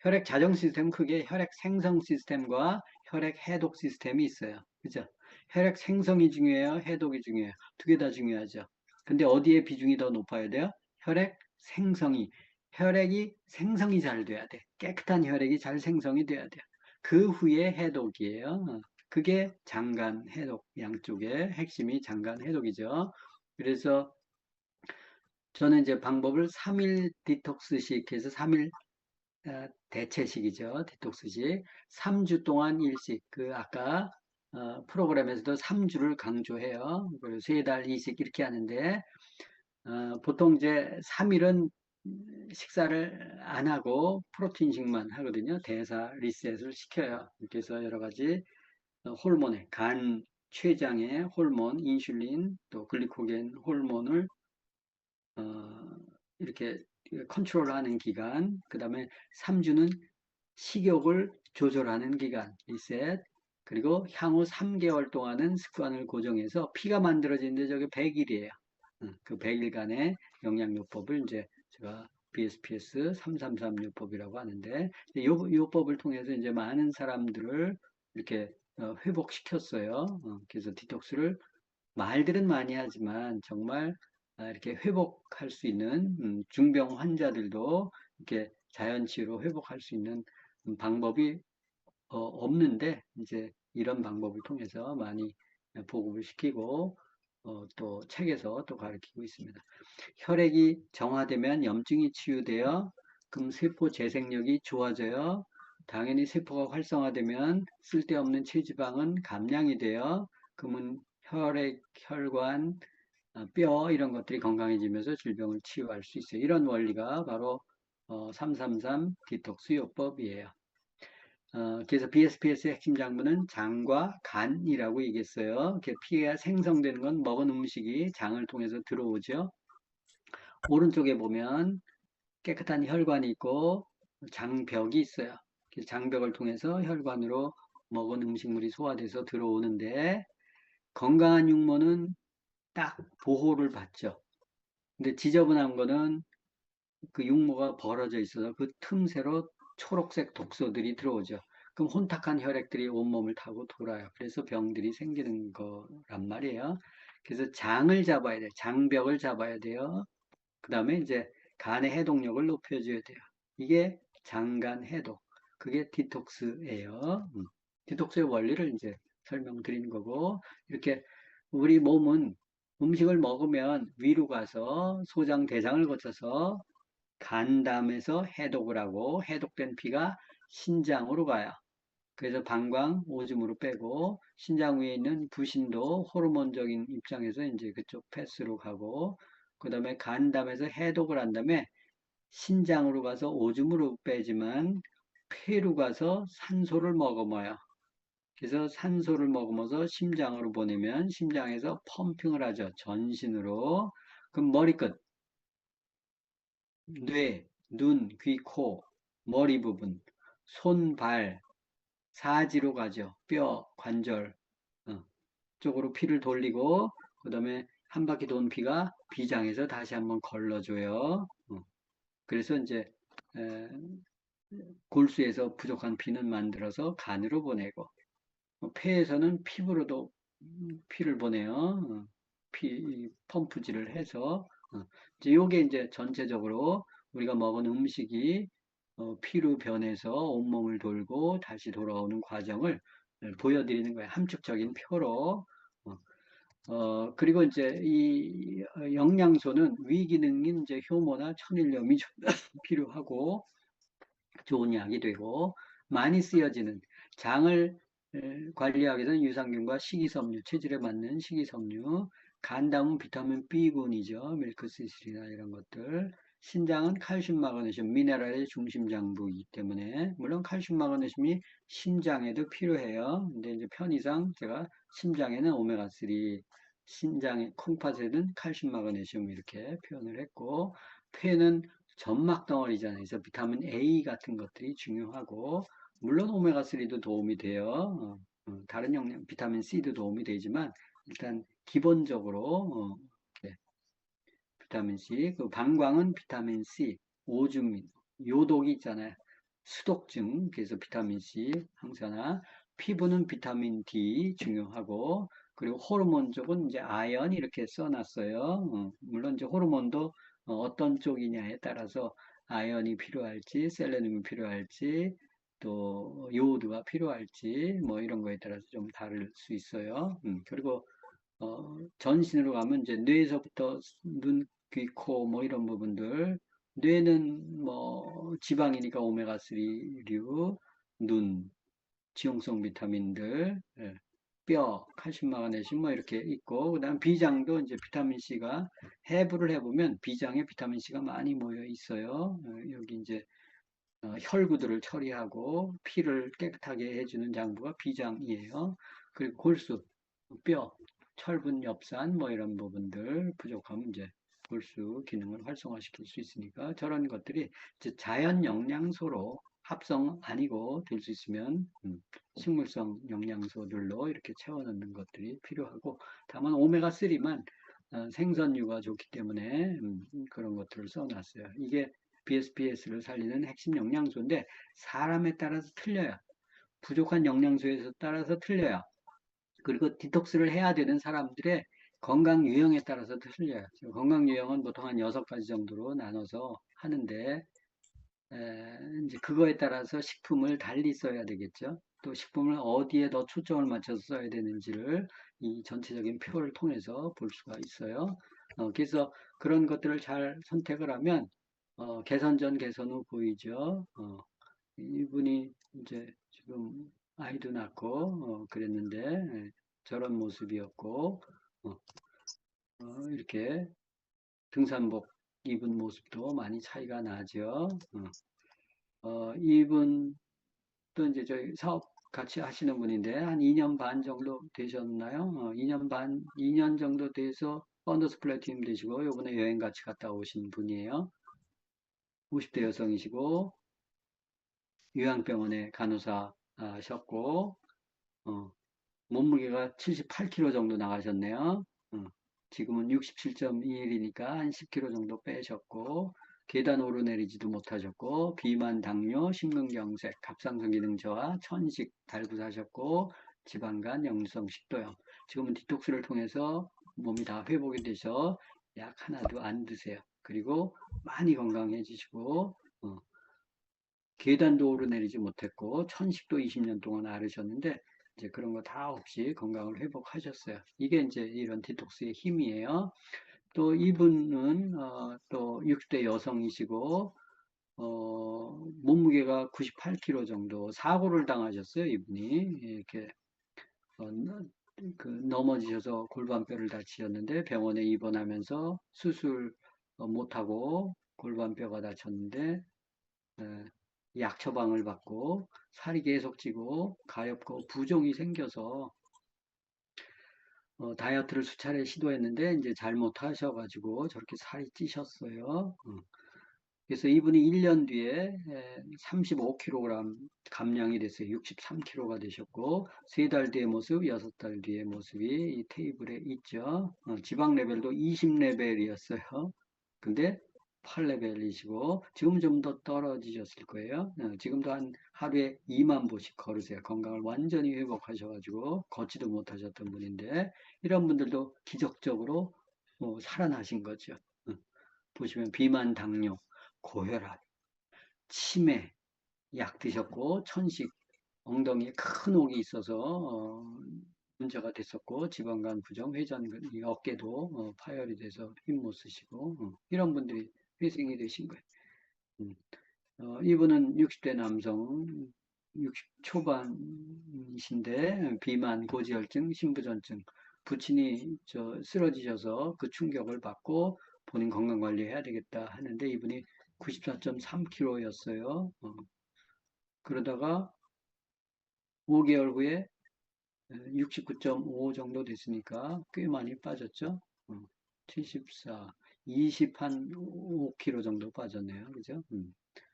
혈액 자정 시스템 크게 혈액 생성 시스템과 혈액 해독 시스템이 있어요. 그죠? 혈액 생성이 중요해요? 해독이 중요해요? 두 개 다 중요하죠. 근데 어디에 비중이 더 높아야 돼요? 혈액 생성이. 혈액이 생성이 잘 돼야 돼. 깨끗한 혈액이 잘 생성이 돼야 돼요. 그 후에 해독이에요. 그게 장간 해독, 양쪽의 핵심이 장간 해독이죠. 그래서 저는 이제 방법을 3일 디톡스식 해서 3일 대체식이죠. 디톡스식. 3주 동안 일식. 그 아까 프로그램에서도 3주를 강조해요. 3달 이식 이렇게 하는데 보통 이제 3일은 식사를 안 하고 프로틴식만 하거든요. 대사 리셋을 시켜요. 그래서 여러 가지 호르몬에 간 췌장의 호르몬, 인슐린, 또 글리코겐 호르몬을 이렇게 컨트롤하는 기간, 그 다음에 3주는 식욕을 조절하는 기간, 리셋, 그리고 향후 3개월 동안은 습관을 고정해서 피가 만들어지는데 저게 100일이에요. 그 100일간의 영양요법을 이제 제가 BSPS 333 요법이라고 하는데, 요 요법을 통해서 이제 많은 사람들을 이렇게 회복시켰어요. 그래서 디톡스를 말들은 많이 하지만 정말 이렇게 회복할 수 있는 중병 환자들도 이렇게 자연치유로 회복할 수 있는 방법이 없는데 이제 이런 방법을 통해서 많이 보급을 시키고 또 책에서 또 가르치고 있습니다. 혈액이 정화되면 염증이 치유되어 그럼 세포 재생력이 좋아져요. 당연히 세포가 활성화되면 쓸데없는 체지방은 감량이 돼요. 그러면 혈액, 혈관, 뼈 이런 것들이 건강해지면서 질병을 치유할 수 있어요. 이런 원리가 바로 333 디톡스 요법이에요. 그래서 BSPS의 핵심 장부는 장과 간이라고 얘기했어요. 피가 생성되는 건 먹은 음식이 장을 통해서 들어오죠. 오른쪽에 보면 깨끗한 혈관이 있고 장벽이 있어요. 장벽을 통해서 혈관으로 먹은 음식물이 소화돼서 들어오는데 건강한 육모는 딱 보호를 받죠. 근데 지저분한 거는 그 육모가 벌어져 있어서 그 틈새로 초록색 독소들이 들어오죠. 그럼 혼탁한 혈액들이 온몸을 타고 돌아요. 그래서 병들이 생기는 거란 말이에요. 그래서 장을 잡아야 돼요. 장벽을 잡아야 돼요. 그 다음에 이제 간의 해독력을 높여줘야 돼요. 이게 장간 해독. 그게 디톡스예요. 디톡스의 원리를 이제 설명드린 거고, 이렇게 우리 몸은 음식을 먹으면 위로 가서 소장, 대장을 거쳐서 간담에서 해독을 하고, 해독된 피가 신장으로 가요. 그래서 방광, 오줌으로 빼고, 신장 위에 있는 부신도 호르몬적인 입장에서 이제 그쪽 패스로 가고, 그 다음에 간담에서 해독을 한 다음에 신장으로 가서 오줌으로 빼지만 폐로 가서 산소를 머금어요. 그래서 산소를 머금어서 심장으로 보내면 심장에서 펌핑을 하죠. 전신으로. 그럼 머리끝, 뇌, 눈, 귀, 코, 머리 부분, 손, 발, 사지로 가죠. 뼈, 관절 쪽으로 피를 돌리고 그 다음에 한 바퀴 돈 피가 비장에서 다시 한번 걸러줘요. 그래서 이제 골수에서 부족한 피는 만들어서 간으로 보내고 폐에서는 피부로도 피를 보내요. 피 펌프질을 해서 이제 요게 이제 전체적으로 우리가 먹은 음식이 피로 변해서 온몸을 돌고 다시 돌아오는 과정을 보여드리는 거예요. 함축적인 표로. 그리고 이제 이 영양소는 위기능인 이제 효모나 천일염이 필요하고 좋은 약이 되고, 많이 쓰여지는 장을 관리하기 위해서는 유산균과 식이섬유, 체질에 맞는 식이섬유, 간담은 비타민 B군이죠. 밀크시슬이나 이런 것들. 신장은 칼슘, 마그네슘, 미네랄의 중심 장부이기 때문에, 물론 칼슘, 마그네슘이 심장에도 필요해요. 근데 이제 편의상 제가 심장에는 오메가3, 신장의 콩팥에는 칼슘, 마그네슘 이렇게 표현을 했고, 폐는 점막 덩어리잖아요. 그래서 비타민 A 같은 것들이 중요하고, 물론 오메가3도 도움이 돼요. 다른 영양, 비타민 C도 도움이 되지만, 일단 기본적으로 비타민 C, 그 방광은 비타민 C, 오줌, 요독이 있잖아요. 수독증, 그래서 비타민 C 항산화, 피부는 비타민 D 중요하고, 그리고 호르몬 쪽은 이제 아연 이렇게 써놨어요. 물론 이제 호르몬도 어떤 쪽이냐에 따라서 아연이 필요할지, 셀레늄이 필요할지, 또 요오드가 필요할지, 뭐 이런 거에 따라서 좀 다를 수 있어요. 그리고 전신으로 가면 이제 뇌에서부터 눈, 귀, 코, 뭐 이런 부분들. 뇌는 뭐 지방이니까 오메가3류, 눈, 지용성 비타민들, 뼈, 칼슘, 마그네슘 뭐 이렇게 있고, 그다음 비장도 이제 비타민 C가 해부를 해보면 비장에 비타민 C가 많이 모여 있어요. 여기 이제 혈구들을 처리하고 피를 깨끗하게 해주는 장부가 비장이에요. 그리고 골수, 뼈, 철분, 엽산 뭐 이런 부분들 부족하면 이제 골수 기능을 활성화시킬 수 있으니까 저런 것들이 이제 자연 영양소로 합성 아니고 될 수 있으면 식물성 영양소들로 이렇게 채워넣는 것들이 필요하고, 다만 오메가3만 생선류가 좋기 때문에 그런 것들을 써놨어요. 이게 BSPS를 살리는 핵심 영양소인데 사람에 따라서 틀려요. 부족한 영양소에 따라서 틀려요. 그리고 디톡스를 해야 되는 사람들의 건강 유형에 따라서 틀려요. 건강 유형은 보통 한 6가지 정도로 나눠서 하는데, 이제 그거에 따라서 식품을 달리 써야 되겠죠. 또 식품을 어디에 더 초점을 맞춰서 써야 되는지를 이 전체적인 표를 통해서 볼 수가 있어요. 그래서 그런 것들을 잘 선택을 하면 개선 전 개선 후 보이죠. 이분이 이제 지금 아이도 낳고 그랬는데 저런 모습이었고, 이렇게 등산복 입은 모습도 많이 차이가 나죠. 이분도 이제 저희 사업 같이 하시는 분인데 한 2년 반 정도 되셨나요? 2년 정도 돼서 펀더스 플래티넘 되시고 요번에 여행 같이 갔다 오신 분이에요. 50대 여성이시고 요양병원에 간호사 하셨고, 몸무게가 78kg 정도 나가셨네요. 지금은 67.21이니까 한 10kg 정도 빼셨고, 계단 오르내리지도 못하셨고, 비만, 당뇨, 심근경색, 갑상선 기능 저하, 천식, 달부사셨고, 지방간, 역류성 식도염. 지금은 디톡스를 통해서 몸이 다 회복이 되셔 약 하나도 안 드세요. 그리고 많이 건강해지시고 계단도 오르내리지 못했고 천식도 20년 동안 앓으셨는데 이제 그런 거 다 없이 건강을 회복하셨어요. 이게 이제 이런 디톡스의 힘이에요. 또 이분은 또 60대 여성이시고 몸무게가 98kg 정도 사고를 당하셨어요. 이분이 이렇게 넘어지셔서 골반뼈를 다치셨는데 병원에 입원하면서 수술 못하고 골반뼈가 다쳤는데 약 처방을 받고 살이 계속 찌고 가렵고 부종이 생겨서 다이어트를 수차례 시도했는데 이제 잘못하셔가지고 저렇게 살이 찌셨어요. 그래서 이분이 1년 뒤에 35kg 감량이 됐어요. 63kg가 되셨고 3달 뒤의 모습, 6달 뒤의 모습이 이 테이블에 있죠. 지방 레벨도 20레벨이었어요. 근데 8레벨이시고 지금 좀 더 떨어지셨을 거예요. 지금도 한 하루에 2만 보씩 걸으세요. 건강을 완전히 회복하셔가지고 걷지도 못하셨던 분인데 이런 분들도 기적적으로 살아나신 거죠. 보시면 비만, 당뇨, 고혈압, 치매 약 드셨고 천식, 엉덩이에 큰 옥이 있어서 문제가 됐었고 지방간 부종, 회전, 어깨도 파열이 돼서 힘 못 쓰시고 이런 분들이 회생이 되신 거예요. 이분은 60대 남성, 60 초반이신데 비만, 고지혈증, 심부전증, 부친이 쓰러지셔서 그 충격을 받고 본인 건강관리 해야 되겠다 하는데 이분이 94.3kg였어요. 그러다가 5개월 후에 69.5 정도 됐으니까 꽤 많이 빠졌죠. 74, 20한 5kg 정도 빠졌네요. 그죠?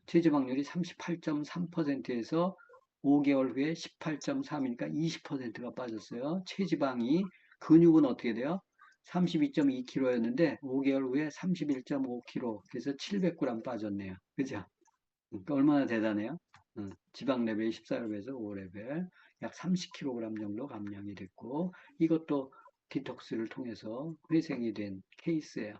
체지방률이 38.3%에서 5개월 후에 18.3이니까 20%가 빠졌어요. 체지방이 근육은 어떻게 돼요? 32.2kg였는데 5개월 후에 31.5kg, 그래서 700g 빠졌네요. 그죠? 그러니까 얼마나 대단해요? 지방 레벨 14레벨에서 5레벨, 약 30kg 정도 감량이 됐고 이것도 디톡스를 통해서 회생이 된 케이스예요.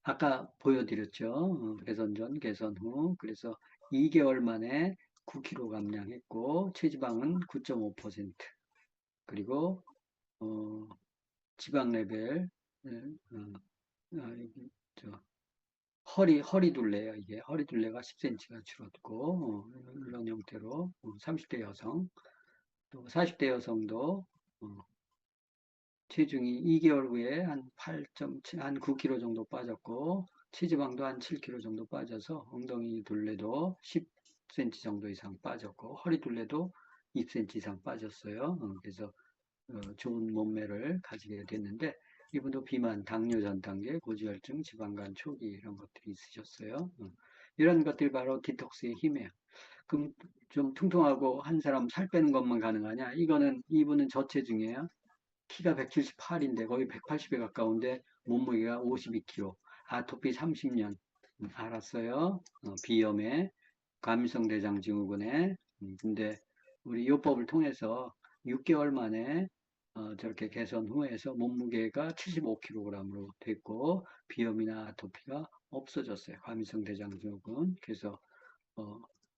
아까 보여드렸죠. 개선 전, 개선 후. 그래서 2개월 만에 9kg 감량했고 체지방은 9.5%. 그리고 지방 레벨 허리 둘레요. 이게 허리 둘레가 10cm가 줄었고 이런 형태로 30대 여성, 또 40대 여성도 체중이 2개월 후에 한 8.7, 한 9kg 정도 빠졌고 체지방도 한 7kg 정도 빠져서 엉덩이 둘레도 10cm 정도 이상 빠졌고 허리 둘레도 2cm 이상 빠졌어요. 그래서 좋은 몸매를 가지게 됐는데 이분도 비만, 당뇨 전 단계, 고지혈증, 지방간 초기 이런 것들이 있으셨어요. 이런 것들이 바로 디톡스의 힘이에요. 그럼 좀 퉁퉁하고 한 사람 살 빼는 것만 가능하냐? 이분은 저체중이에요. 키가 178인데 거의 180에 가까운데 몸무게가 52kg, 아토피 30년 알았어요. 비염에 과민성 대장 증후군에 근데 우리 요법을 통해서 6개월 만에 저렇게 개선 후에서 몸무게가 75kg으로 됐고 비염이나 아토피가 없어졌어요. 과민성 대장 증후군. 그래서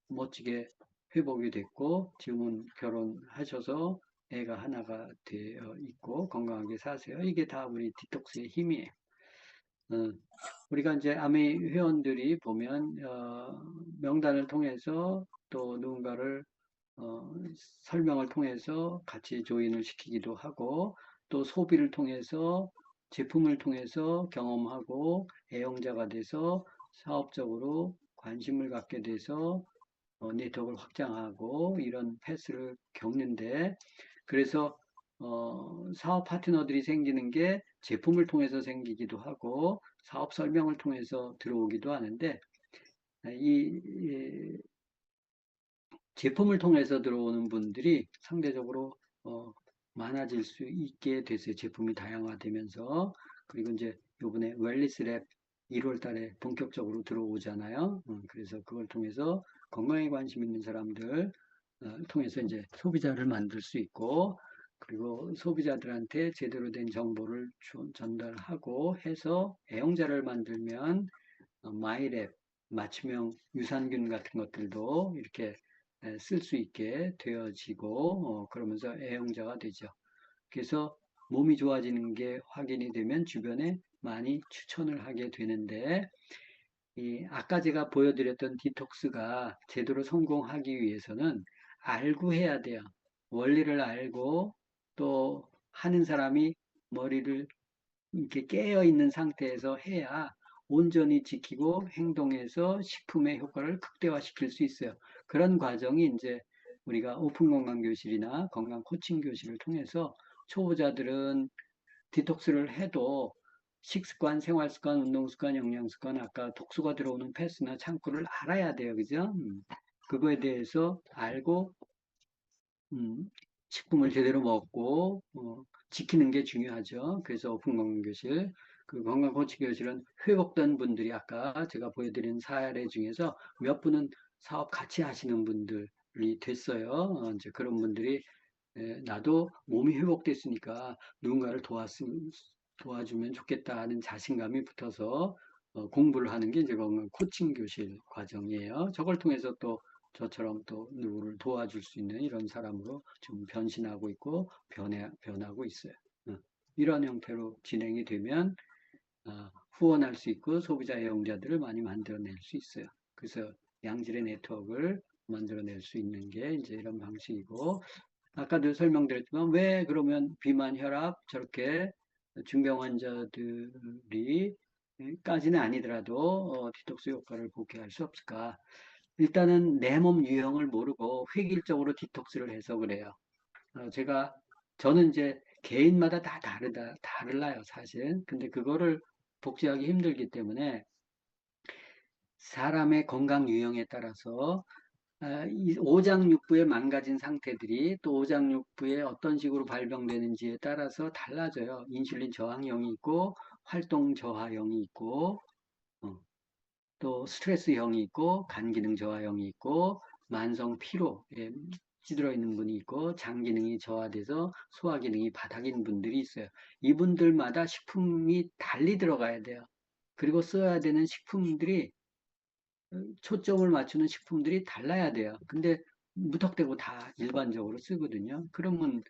멋지게 회복이 됐고 지금은 결혼하셔서 애가 하나가 되어 있고 건강하게 사세요. 이게 다 우리 디톡스의 힘이에요. 우리가 이제 아미 회원들이 보면 명단을 통해서 또 누군가를 설명을 통해서 같이 조인을 시키기도 하고 또 소비를 통해서 제품을 통해서 경험하고 애용자가 돼서 사업적으로 관심을 갖게 돼서 네트워크를 확장하고 이런 패스를 겪는데 그래서 사업 파트너들이 생기는 게 제품을 통해서 생기기도 하고 사업 설명을 통해서 들어오기도 하는데 이 제품을 통해서 들어오는 분들이 상대적으로 많아질 수 있게 됐어요. 제품이 다양화되면서 그리고 이제 요번에 웰리스랩 1월 달에 본격적으로 들어오잖아요. 그래서 그걸 통해서 건강에 관심 있는 사람들 통해서 이제 소비자를 만들 수 있고 그리고 소비자들한테 제대로 된 정보를 전달하고 해서 애용자를 만들면 마이랩, 맞춤형 유산균 같은 것들도 이렇게 쓸 수 있게 되어지고 그러면서 애용자가 되죠. 그래서 몸이 좋아지는 게 확인이 되면 주변에 많이 추천을 하게 되는데 아까 제가 보여드렸던 디톡스가 제대로 성공하기 위해서는 알고 해야 돼요. 원리를 알고 또 하는 사람이 머리를 이렇게 깨어 있는 상태에서 해야 온전히 지키고 행동해서 식품의 효과를 극대화시킬 수 있어요. 그런 과정이 이제 우리가 오픈 건강 교실이나 건강 코칭 교실을 통해서 초보자들은 디톡스를 해도 식습관, 생활습관, 운동습관, 영양습관, 아까 독소가 들어오는 패스나 창구를 알아야 돼요. 그죠? 그거에 대해서 알고 식품을 제대로 먹고 지키는 게 중요하죠. 그래서 오픈 건강교실, 그 건강코치교실은 회복된 분들이 아까 제가 보여드린 사례 중에서 몇 분은 사업 같이 하시는 분들이 됐어요. 이제 그런 분들이 나도 몸이 회복됐으니까 누군가를 도와주면 좋겠다 하는 자신감이 붙어서 공부를 하는 게 이제 건강 코칭 교실 과정이에요. 저걸 통해서 또 저처럼 또 누구를 도와줄 수 있는 이런 사람으로 좀 변신하고 있고 변하고 있어요. 이런 형태로 진행이 되면 후원할 수 있고 소비자 애용자들을 많이 만들어낼 수 있어요. 그래서 양질의 네트워크를 만들어낼 수 있는 게 이제 이런 방식이고, 아까도 설명드렸지만 왜 그러면 비만, 혈압 저렇게 중병 환자들이 까지는 아니더라도 디톡스 효과를 보게 할 수 없을까? 일단은 내 몸 유형을 모르고 획일적으로 디톡스를 해서 그래요. 저는 이제 개인마다 다 달라요, 사실. 근데 그거를 복제하기 힘들기 때문에 사람의 건강 유형에 따라서 이 오장육부의 망가진 상태들이 또 오장육부에 어떤 식으로 발병되는지에 따라서 달라져요. 인슐린 저항형이 있고 활동 저하형이 있고 또 스트레스형이 있고 간 기능 저하형이 있고 만성 피로에 찌들어 있는 분이 있고 장 기능이 저하돼서 소화 기능이 바닥인 분들이 있어요. 이분들마다 식품이 달리 들어가야 돼요. 그리고 써야 되는 식품들이 초점을 맞추는 식품들이 달라야 돼요. 근데 무턱대고 다 일반적으로 쓰거든요. 그러면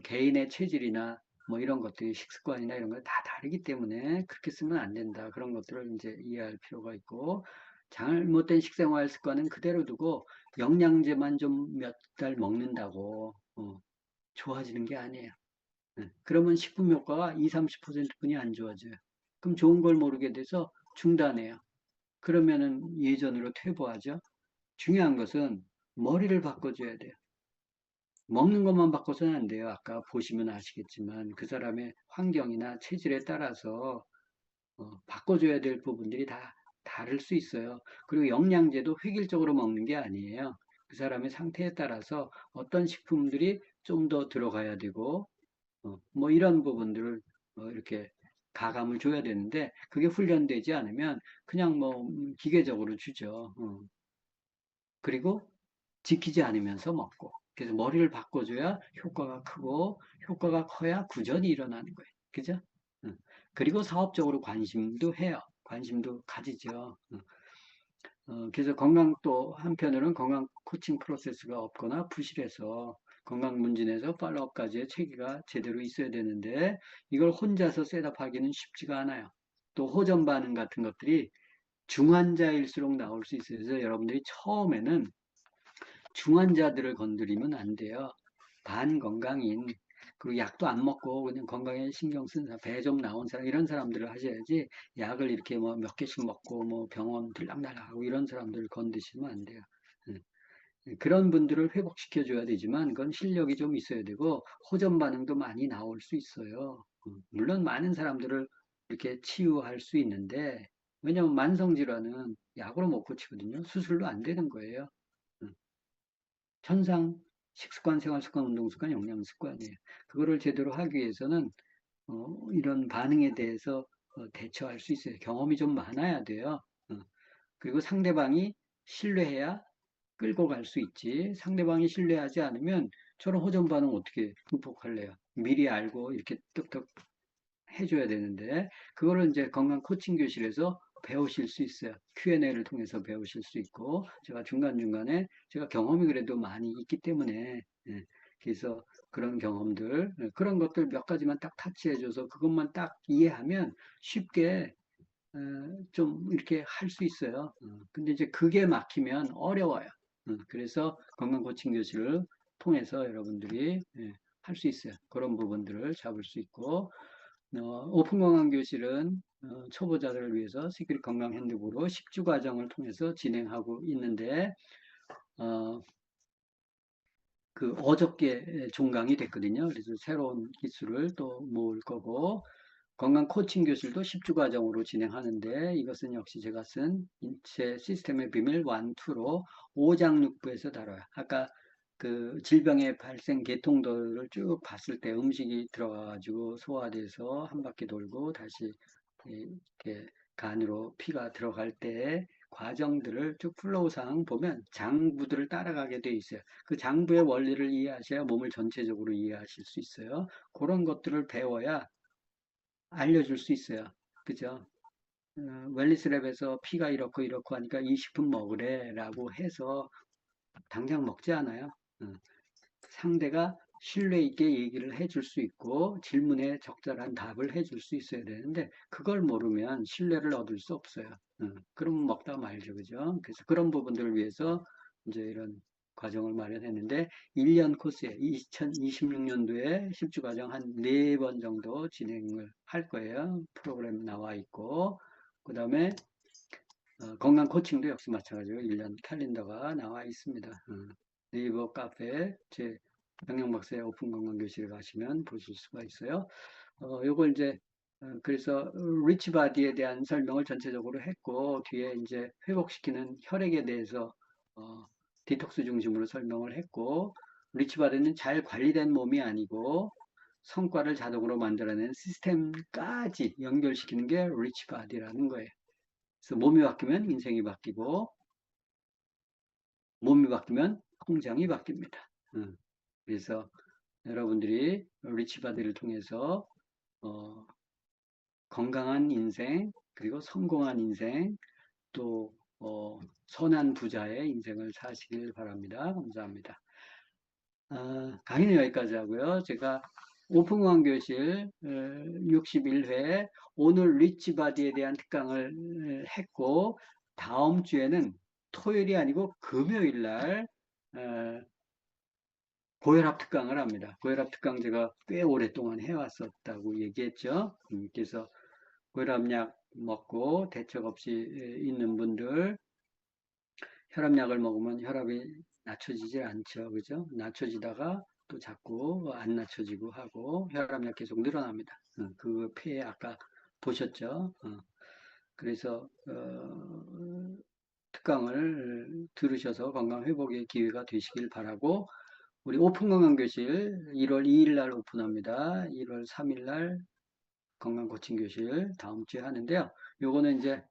개인의 체질이나 뭐 이런 것들이 식습관이나 이런 걸 다 다르기 때문에 그렇게 쓰면 안 된다. 그런 것들을 이제 이해할 필요가 있고, 잘못된 식생활 습관은 그대로 두고 영양제만 좀 몇 달 먹는다고 좋아지는 게 아니에요. 그러면 식품 효과가 20, 30%뿐이 안 좋아져요. 그럼 좋은 걸 모르게 돼서 중단해요. 그러면은 예전으로 퇴보하죠. 중요한 것은 머리를 바꿔줘야 돼요. 먹는 것만 바꿔서는 안 돼요. 아까 보시면 아시겠지만 그 사람의 환경이나 체질에 따라서 바꿔줘야 될 부분들이 다 다를 수 있어요. 그리고 영양제도 획일적으로 먹는 게 아니에요. 그 사람의 상태에 따라서 어떤 식품들이 좀 더 들어가야 되고 뭐 이런 부분들을 이렇게 가감을 줘야 되는데 그게 훈련되지 않으면 그냥 뭐 기계적으로 주죠. 그리고 지키지 않으면서 먹고. 그래서 머리를 바꿔줘야 효과가 크고 효과가 커야 구전이 일어나는 거예요. 그죠? 그리고 사업적으로 관심도 해요. 관심도 가지죠. 그래서 건강 또 한편으로는 건강 코칭 프로세스가 없거나 부실해서 건강 문진에서 팔로업까지의 체계가 제대로 있어야 되는데 이걸 혼자서 셋업하기는 쉽지가 않아요. 또 호전 반응 같은 것들이 중환자일수록 나올 수 있어요. 그래서 여러분들이 처음에는 중환자들을 건드리면 안 돼요. 반건강인, 그리고 약도 안 먹고 그냥 건강에 신경 쓴 사람, 배 좀 나온 사람, 이런 사람들을 하셔야지 약을 이렇게 뭐 몇 개씩 먹고 뭐 병원 들락날락하고 이런 사람들을 건드시면 안 돼요. 그런 분들을 회복시켜 줘야 되지만 그건 실력이 좀 있어야 되고 호전 반응도 많이 나올 수 있어요. 물론 많은 사람들을 이렇게 치유할 수 있는데 왜냐하면 만성질환은 약으로 못 고치거든요. 수술로 안 되는 거예요. 현상, 식습관, 생활습관, 운동습관, 영양습관이에요. 그거를 제대로 하기 위해서는 이런 반응에 대해서 대처할 수 있어요. 경험이 좀 많아야 돼요. 그리고 상대방이 신뢰해야 끌고 갈 수 있지. 상대방이 신뢰하지 않으면 저런 호전 반응 어떻게 극복할래요? 미리 알고 이렇게 뚝뚝 해줘야 되는데 그거를 이제 건강 코칭 교실에서 배우실 수 있어요. Q&A를 통해서 배우실 수 있고 제가 중간중간에 제가 경험이 그래도 많이 있기 때문에 그래서 그런 경험들 그런 것들 몇 가지만 딱 타치해줘서 그것만 딱 이해하면 쉽게 좀 이렇게 할 수 있어요. 근데 이제 그게 막히면 어려워요. 그래서 건강 코칭 교실을 통해서 여러분들이 할 수 있어요. 그런 부분들을 잡을 수 있고 오픈 건강 교실은 초보자들을 위해서 시크릿 건강 핸드북으로 10주 과정을 통해서 진행하고 있는데 그 어저께 종강이 됐거든요. 그래서 새로운 기술을 또 모을 거고 건강 코칭 교실도 10주 과정으로 진행하는데 이것은 역시 제가 쓴 인체 시스템의 비밀 1, 2로 5장 6부에서 다뤄요. 아까 그 질병의 발생 계통도를 쭉 봤을 때 음식이 들어가가지고 소화돼서 한 바퀴 돌고 다시 이렇게 간으로 피가 들어갈 때 과정들을 쭉 플로우상 보면 장부들을 따라가게 돼 있어요. 그 장부의 원리를 이해하셔야 몸을 전체적으로 이해하실 수 있어요. 그런 것들을 배워야 알려줄 수 있어요. 그죠? 웰리스랩에서 피가 이렇고 이렇고 하니까 이 식품 먹으래 라고 해서 당장 먹지 않아요. 상대가 신뢰 있게 얘기를 해줄 수 있고 질문에 적절한 답을 해줄 수 있어야 되는데 그걸 모르면 신뢰를 얻을 수 없어요. 그럼 먹다 말죠. 그죠? 그래서 그런 부분들을 위해서 이제 이런 과정을 마련했는데 1년 코스에 2026년도에 10주 과정 한 4번 정도 진행을 할 거예요. 프로그램 나와 있고 그 다음에 건강 코칭도 역시 마찬가지로 1년 캘린더가 나와 있습니다. 네이버 카페 제 영양박사의 오픈 건강 교실에 가시면 보실 수가 있어요. 요걸 이제 그래서 리치 바디에 대한 설명을 전체적으로 했고 뒤에 이제 회복시키는 혈액에 대해서 디톡스 중심으로 설명을 했고 리치 바디는 잘 관리된 몸이 아니고 성과를 자동으로 만들어내는 시스템까지 연결시키는 게 리치 바디라는 거예요. 그래서 몸이 바뀌면 인생이 바뀌고 몸이 바뀌면 통장이 바뀝니다. 그래서 여러분들이 리치바디를 통해서 건강한 인생 그리고 성공한 인생 또 선한 부자의 인생을 사시길 바랍니다. 감사합니다. 강의는 여기까지 하고요. 제가 오픈건강 교실 61회 오늘 리치바디에 대한 특강을 했고 다음 주에는 토요일이 아니고 금요일 날 고혈압 특강을 합니다. 고혈압 특강 제가 꽤 오랫동안 해왔었다고 얘기했죠. 그래서 고혈압약 먹고 대책 없이 있는 분들 혈압약을 먹으면 혈압이 낮춰지지 않죠. 그죠? 낮춰지다가 또 자꾸 안 낮춰지고 하고 혈압약 계속 늘어납니다. 그 폐에 아까 보셨죠? 그래서 특강을 들으셔서 건강 회복의 기회가 되시길 바라고 우리 오픈 건강교실 1월 2일 날 오픈합니다. 1월 3일 날 건강 코칭 교실 다음 주에 하는데요. 요거는 이제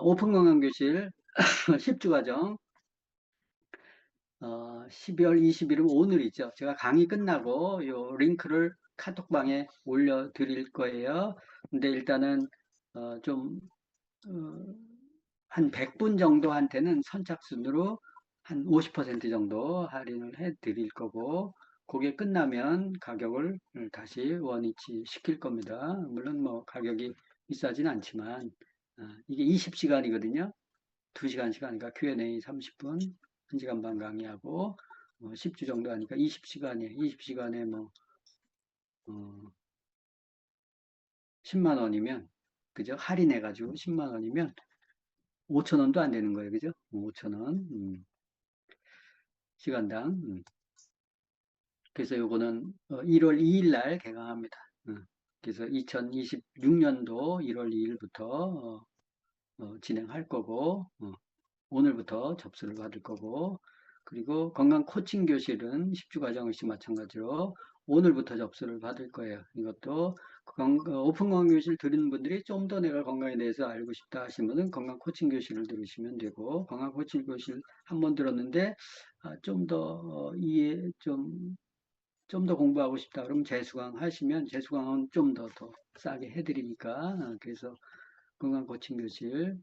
오픈 건강교실 10주 과정 12월 20일은 오늘이죠. 제가 강의 끝나고 요 링크를 카톡방에 올려드릴 거예요. 근데 일단은 좀 한 100분 정도한테는 선착순으로 한 50% 정도 할인을 해 드릴 거고 그게 끝나면 가격을 다시 원위치 시킬 겁니다. 물론 뭐 가격이 비싸진 않지만 이게 20시간이거든요. 2시간씩 하니까 Q&A 30분, 1시간 반 강의하고 10주 정도 하니까 20시간이에요. 20시간에 뭐 10만 원이면 그죠? 할인해 가지고 10만 원이면 5천 원도 안 되는 거예요. 그죠? 5천 원. 시간당. 그래서 요거는 1월 2일 날 개강합니다. 그래서 2026년도 1월 2일부터 진행할 거고 오늘부터 접수를 받을 거고 그리고 건강 코칭 교실은 10주 과정 역시 마찬가지로 오늘부터 접수를 받을 거예요. 이것도 오픈 건강 교실 들은 분들이 좀 더 내가 건강에 대해서 알고 싶다 하신 분은 건강 코칭 교실을 들으시면 되고, 건강 코칭 교실 한 번 들었는데 좀 더 이해 좀 더 공부하고 싶다 그러면 재수강 하시면 재수강은 좀 더 싸게 해드리니까, 그래서 건강 코칭 교실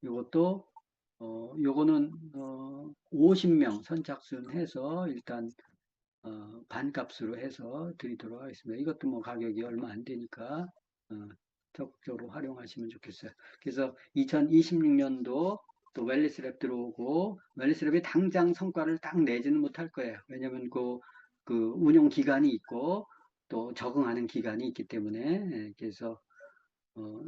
요것도 요거는 50명 선착순해서 일단 반값으로 해서 드리도록 하겠습니다. 이것도 뭐 가격이 얼마 안 되니까 적극적으로 활용하시면 좋겠어요. 그래서 2026년도 또 웰니스랩 들어오고, 웰니스랩이 당장 성과를 딱 내지는 못할 거예요. 왜냐하면 그 운영 기간이 있고 또 적응하는 기간이 있기 때문에, 그래서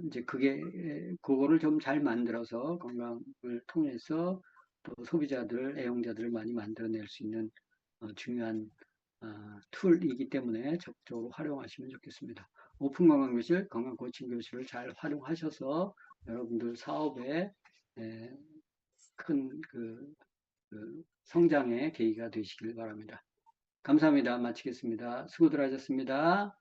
이제 그거를 좀 잘 만들어서 건강을 통해서 또 소비자들, 애용자들을 많이 만들어낼 수 있는 중요한 툴이기 때문에 적극적으로 활용하시면 좋겠습니다. 오픈 건강교실, 건강 코칭 교실을 잘 활용하셔서 여러분들 사업에 큰 성장의 계기가 되시길 바랍니다. 감사합니다. 마치겠습니다. 수고들 하셨습니다.